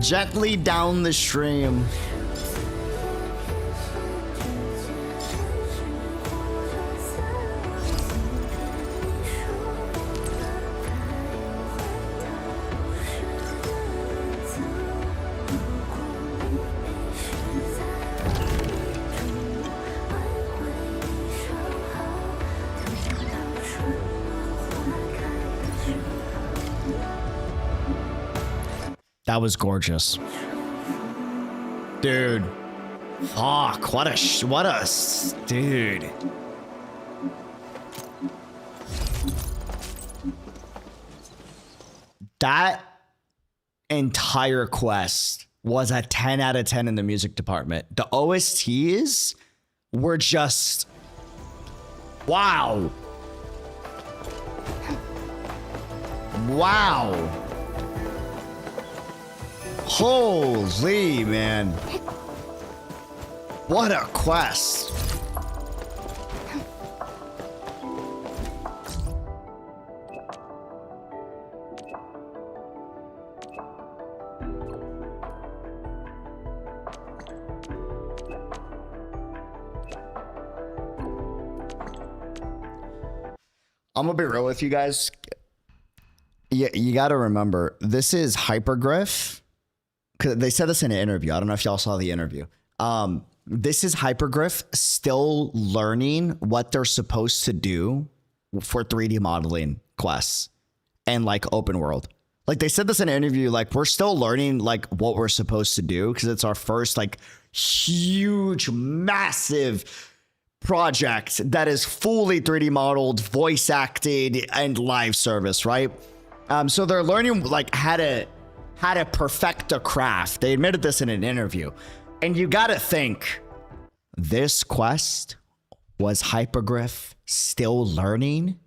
Gently down the stream. That was gorgeous. Dude. Fuck, what a dude. That entire quest was a 10 out of 10 in the music department. The OSTs were just wow. Wow. Holy man. What a quest. I'm gonna be real with you guys. You gotta remember, this is Hypergriff. because they said this in an interview. I don't know if y'all saw the interview. This is Hypergriff still learning what they're supposed to do for 3D modeling quests and like open world. Like they said this in an interview, like we're still learning like what we're supposed to do because it's our first like huge, massive project that is fully 3D modeled, voice acted, and live service, right? So they're learning like how to perfect the craft. They admitted this in an interview. And you gotta think, this quest was Hypergriff still learning?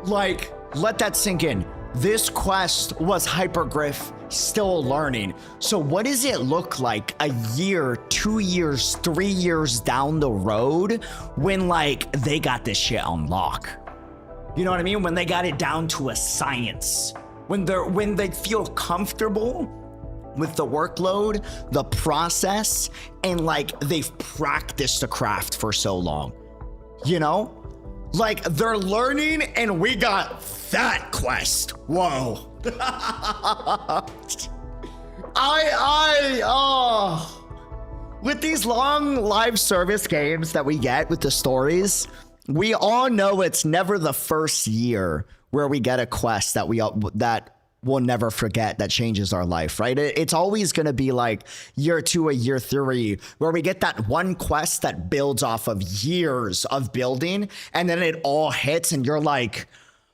Like, let that sink in. This quest was Hypergriff still learning. So what does it look like a year, 2 years, 3 years down the road when like they got this shit on lock? You know what I mean? When they got it down to a science, when they feel comfortable with the workload, the process, and like they've practiced the craft for so long, you know? Like they're learning and we got that quest. Whoa. With these long live service games that we get with the stories, we all know it's never the first year where we get a quest that we'll never forget that changes our life, right? It's always going to be like year 2 or year 3 where we get that one quest that builds off of years of building, and then it all hits and you're like,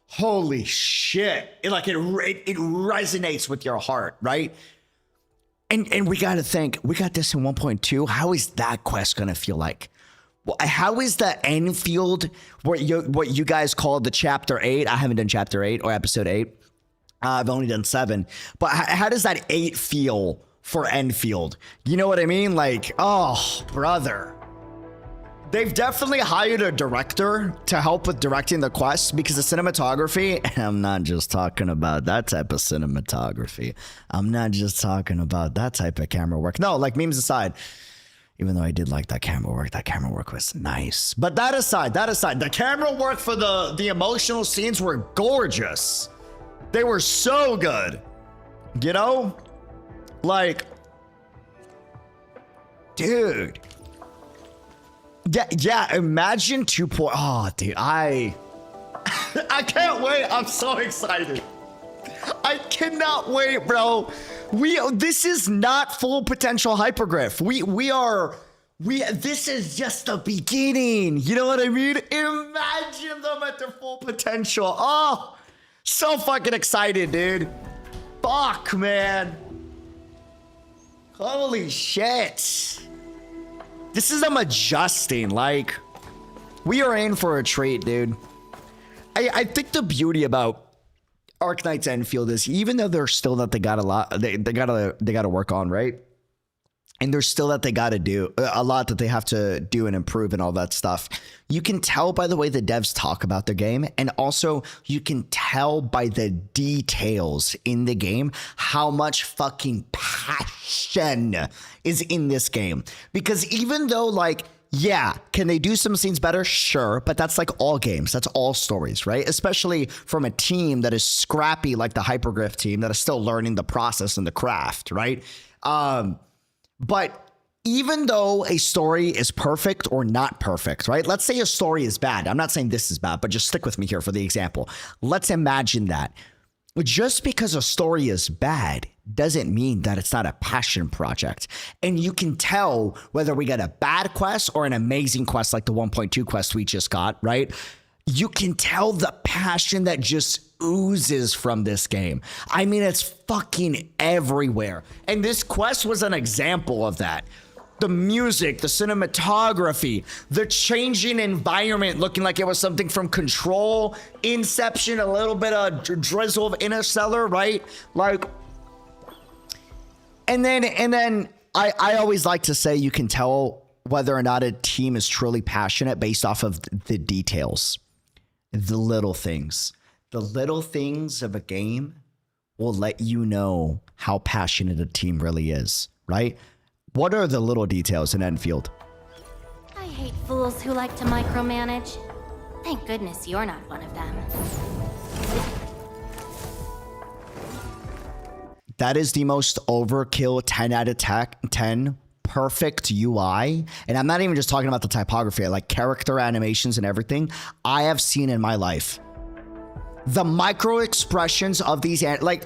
holy shit. It resonates with your heart, right? And we got to think, we got this in 1.2. How is that quest going to feel like? How is the Endfield, what you guys call the chapter 8? I haven't done chapter 8 or episode 8. I've only done 7. But how does that 8 feel for Endfield? You know what I mean? Like, oh, brother. They've definitely hired a director to help with directing the quest because the cinematography, and I'm not just talking about that type of cinematography. I'm not just talking about that type of camera work. No, like memes aside. Even though I did like that camera work was nice. But that aside, the camera work for the emotional scenes were gorgeous. They were so good. You know? Like, dude. Yeah, imagine 2.0. Oh, dude, I can't wait. I'm so excited. I cannot wait, bro. This is not full potential Hypergriff. This is just the beginning. You know what I mean? Imagine them at their full potential. Oh, so fucking excited, dude. Fuck, man. Holy shit. This is them adjusting. Like, we are in for a treat, dude. I think the beauty about Arknights Endfield is, even though there's still that they got a lot, they gotta work on, right? And there's still that they gotta do a lot that they have to do and improve and all that stuff. You can tell by the way the devs talk about their game, and also you can tell by the details in the game how much fucking passion is in this game. Because even though, like, yeah, can they do some scenes better? Sure, but that's like all games. That's all stories, right? Especially from a team that is scrappy like the Hypergriff team that is still learning the process and the craft, right? But even though a story is perfect or not perfect, right? Let's say a story is bad. I'm not saying this is bad, but just stick with me here for the example. Let's imagine that. Just because a story is bad doesn't mean that it's not a passion project. And you can tell whether we get a bad quest or an amazing quest like the 1.2 quest we just got, right? You can tell the passion that just oozes from this game. I mean, it's fucking everywhere. And this quest was an example of that. The music, the cinematography, the changing environment looking like it was something from Control, Inception, a little bit of drizzle of Interstellar, right? Like, and then I always like to say you can tell whether or not a team is truly passionate based off of the details, the little things. The little things of a game will let you know how passionate a team really is, right? What are the little details in Endfield? I hate fools who like to micromanage. Thank goodness you're not one of them. That is the most overkill 10 out of 10 perfect UI. And I'm not even just talking about the typography, like character animations and everything I have seen in my life. The micro expressions of these, like,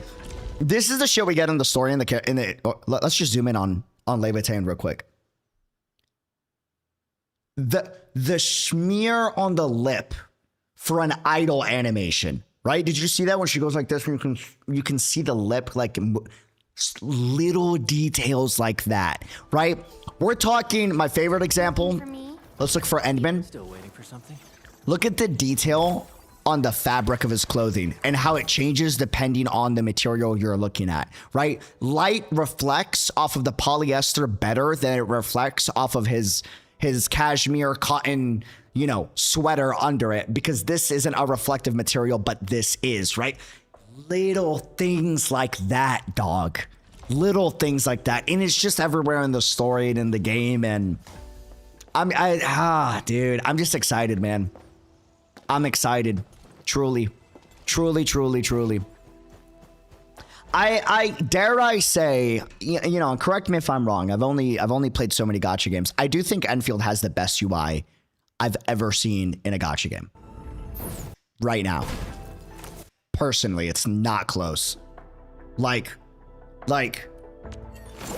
this is the shit we get in the story let's just zoom in on Levitain real quick. The smear on the lip for an idol animation, right? Did you see that when she goes like this? You can see the lip, like little details like that, right? We're talking my favorite example. Let's look for Endman. Still waiting for something. Look at the detail on the fabric of his clothing and how it changes depending on the material you're looking at, right? Light reflects off of the polyester better than it reflects off of his cashmere cotton, you know, sweater under it, because this isn't a reflective material, but this is, right? Little things like that, dog. Little things like that. And it's just everywhere in the story and in the game. And dude, I'm just excited, man. I'm excited. Truly. I dare I say, you know, correct me if I'm wrong. I've only played so many gacha games. I do think Enfield has the best UI I've ever seen in a gacha game. Right now. Personally, it's not close. Like,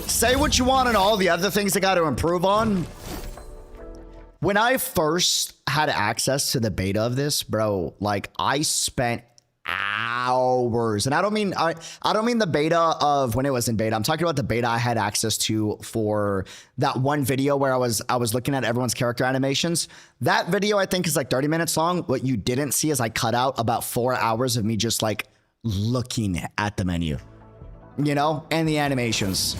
say what you want on all the other things I got to improve on. When I first had access to the beta of this, bro, like I spent hours, and I don't mean the beta of when it was in beta. I'm talking about the beta I had access to for that one video where I was looking at everyone's character animations. That video I think is like 30 minutes long. What you didn't see is I cut out about 4 hours of me just like looking at the menu, you know, and the animations.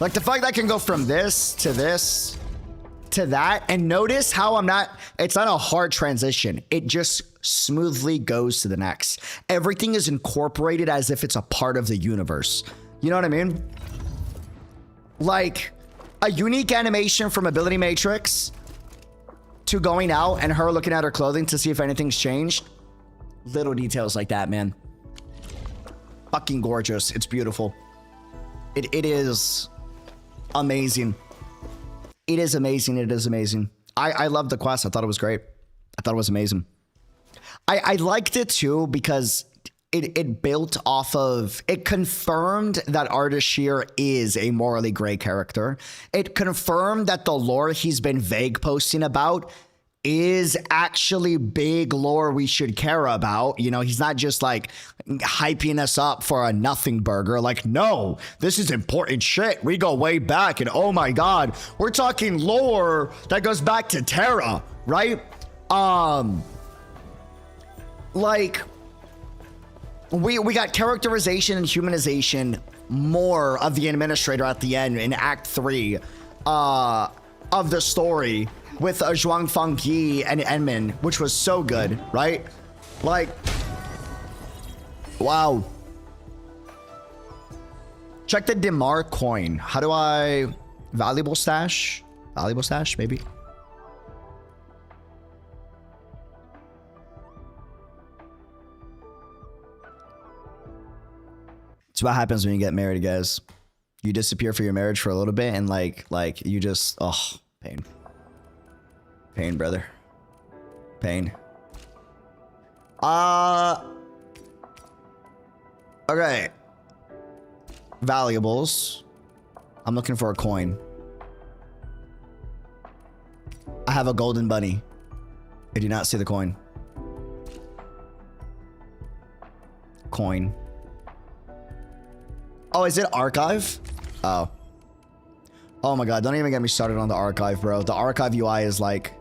Like the fact that I can go from this to that, and notice how it's not a hard transition. It just smoothly goes to the next. Everything is incorporated as if it's a part of the universe. You know what I mean? Like a unique animation from Ability Matrix to going out and her looking at her clothing to see if anything's changed. Little details like that, man. Fucking gorgeous. It's beautiful. It is amazing. It is amazing. It is amazing. I love the quest. I thought it was great. I thought it was amazing. I liked it too because it built off of, it confirmed that Ardashir is a morally gray character. It confirmed that the lore he's been vague posting about is actually big lore we should care about. You know, he's not just like hyping us up for a nothing burger. Like, no, this is important shit. We go way back, and oh my God, we're talking lore that goes back to Terra, right? Like we got characterization and humanization more of the administrator at the end in Act 3 of the story with Zhuang Fangyi and Enmin, which was so good, right? Like, wow. Check the Demar coin. How do I... Valuable stash? Valuable stash, maybe? It's what happens when you get married, guys. You disappear for your marriage for a little bit and like you just... Oh, pain. Pain, brother. Pain. Okay. Valuables. I'm looking for a coin. I have a golden bunny. I do not see the coin. Coin. Oh, is it archive? Oh. Oh my God, don't even get me started on the archive, bro. The archive UI is like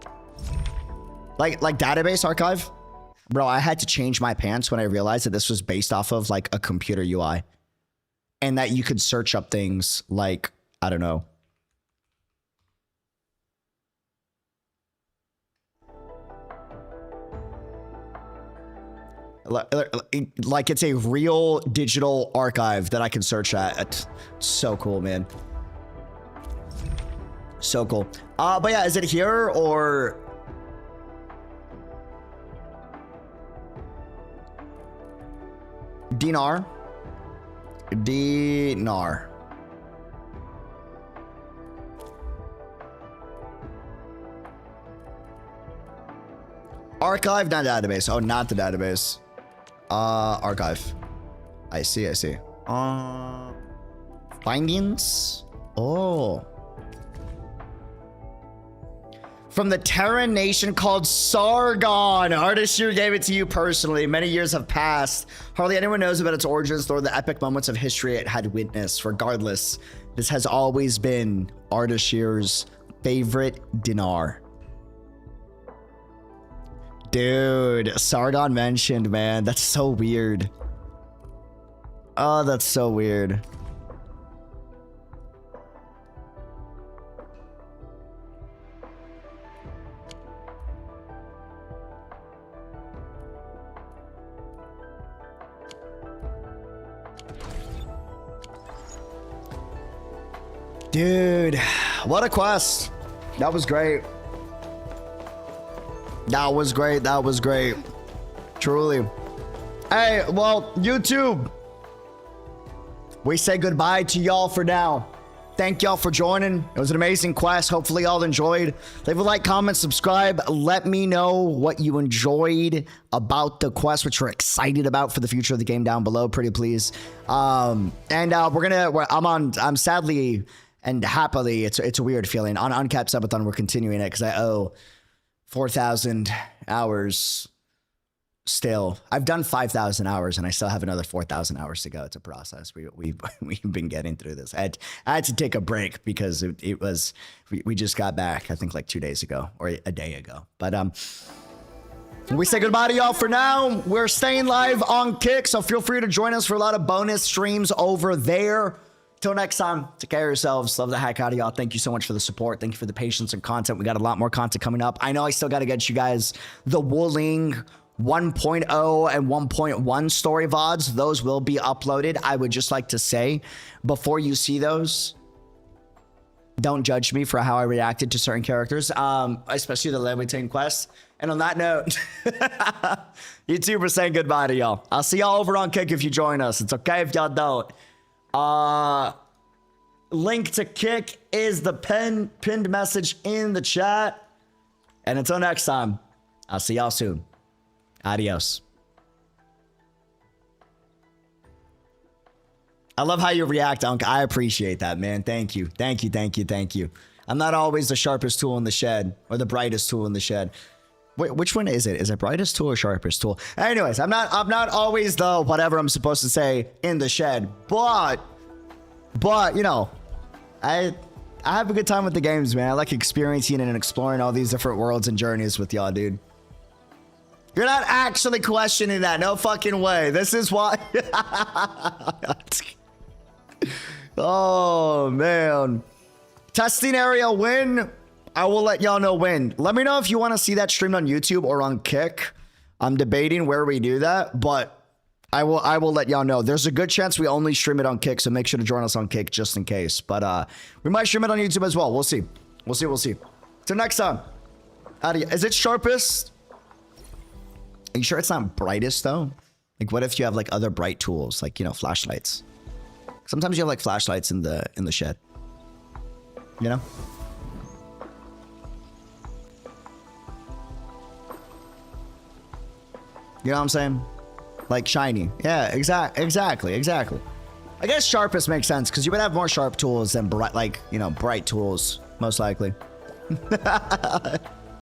database archive. Bro, I had to change my pants when I realized that this was based off of like a computer UI. And that you could search up things like, I don't know. Like it's a real digital archive that I can search at. It's so cool, man. So cool. But yeah, is it here or... Dinar? dinar. Archive, not database. Oh, not the database. Archive. I see, I see. Findings? Oh. From the Terran nation called Sargon. Ardashir gave it to you personally. Many years have passed. Hardly anyone knows about its origins nor the epic moments of history it had witnessed. Regardless, this has always been Ardashir's favorite dinar. Dude, Sargon mentioned, man. That's so weird. Oh, that's so weird. Dude, what a quest. That was great. That was great. That was great. Truly. Hey, well, YouTube, we say goodbye to y'all for now. Thank y'all for joining. It was an amazing quest. Hopefully y'all enjoyed. Leave a like, comment, subscribe. Let me know what you enjoyed about the quest, which we're excited about for the future of the game down below. Pretty please. I'm sadly and happily, it's a weird feeling. On Uncapped Subathon, we're continuing it because I owe 4,000 hours still. I've done 5,000 hours and I still have another 4,000 hours to go. It's a process. We've been getting through this. I had to take a break because we just got back, I think like 2 days ago or a day ago. But we say goodbye to y'all for now. We're staying live on Kick, so feel free to join us for a lot of bonus streams over there. Till next time, take care of yourselves. Love the heck out of y'all. Thank you so much for the support. Thank you for the patience and content. We got a lot more content coming up. I know I still got to get you guys the Wuling 1.0 and 1.1 story VODs. Those will be uploaded. I would just like to say, before you see those, don't judge me for how I reacted to certain characters, especially the Levitain quest. And on that note, YouTube, we're saying goodbye to y'all. I'll see y'all over on Kick if you join us. It's okay if y'all don't. Link to Kick is the pinned message in the chat. And until next time, I'll see y'all soon. Adios. I love how you react, Unc. I appreciate that, man. Thank you. Thank you, thank you, thank you. I'm not always the sharpest tool in the shed or the brightest tool in the shed. Wait, which one is it? Is it brightest tool or sharpest tool? Anyways, I'm not always the whatever I'm supposed to say in the shed, but you know, I have a good time with the games, man. I like experiencing and exploring all these different worlds and journeys with y'all, dude. You're not actually questioning that. No fucking way. This is why. Oh, man. Testing area win. I will let y'all know when. Let me know if you want to see that streamed on YouTube or on Kick. I'm debating where we do that, but I will let y'all know. There's a good chance we only stream it on Kick, so make sure to join us on Kick just in case. But we might stream it on YouTube as well. We'll see. We'll see. We'll see. Till next time. Is it sharpest? Are you sure it's not brightest though? Like, what if you have like other bright tools, like, you know, flashlights? Sometimes you have like flashlights in the shed. You know? You know what I'm saying? Like shiny. Yeah, exactly. I guess sharpest makes sense because you would have more sharp tools than bright, like, you know, bright tools, most likely.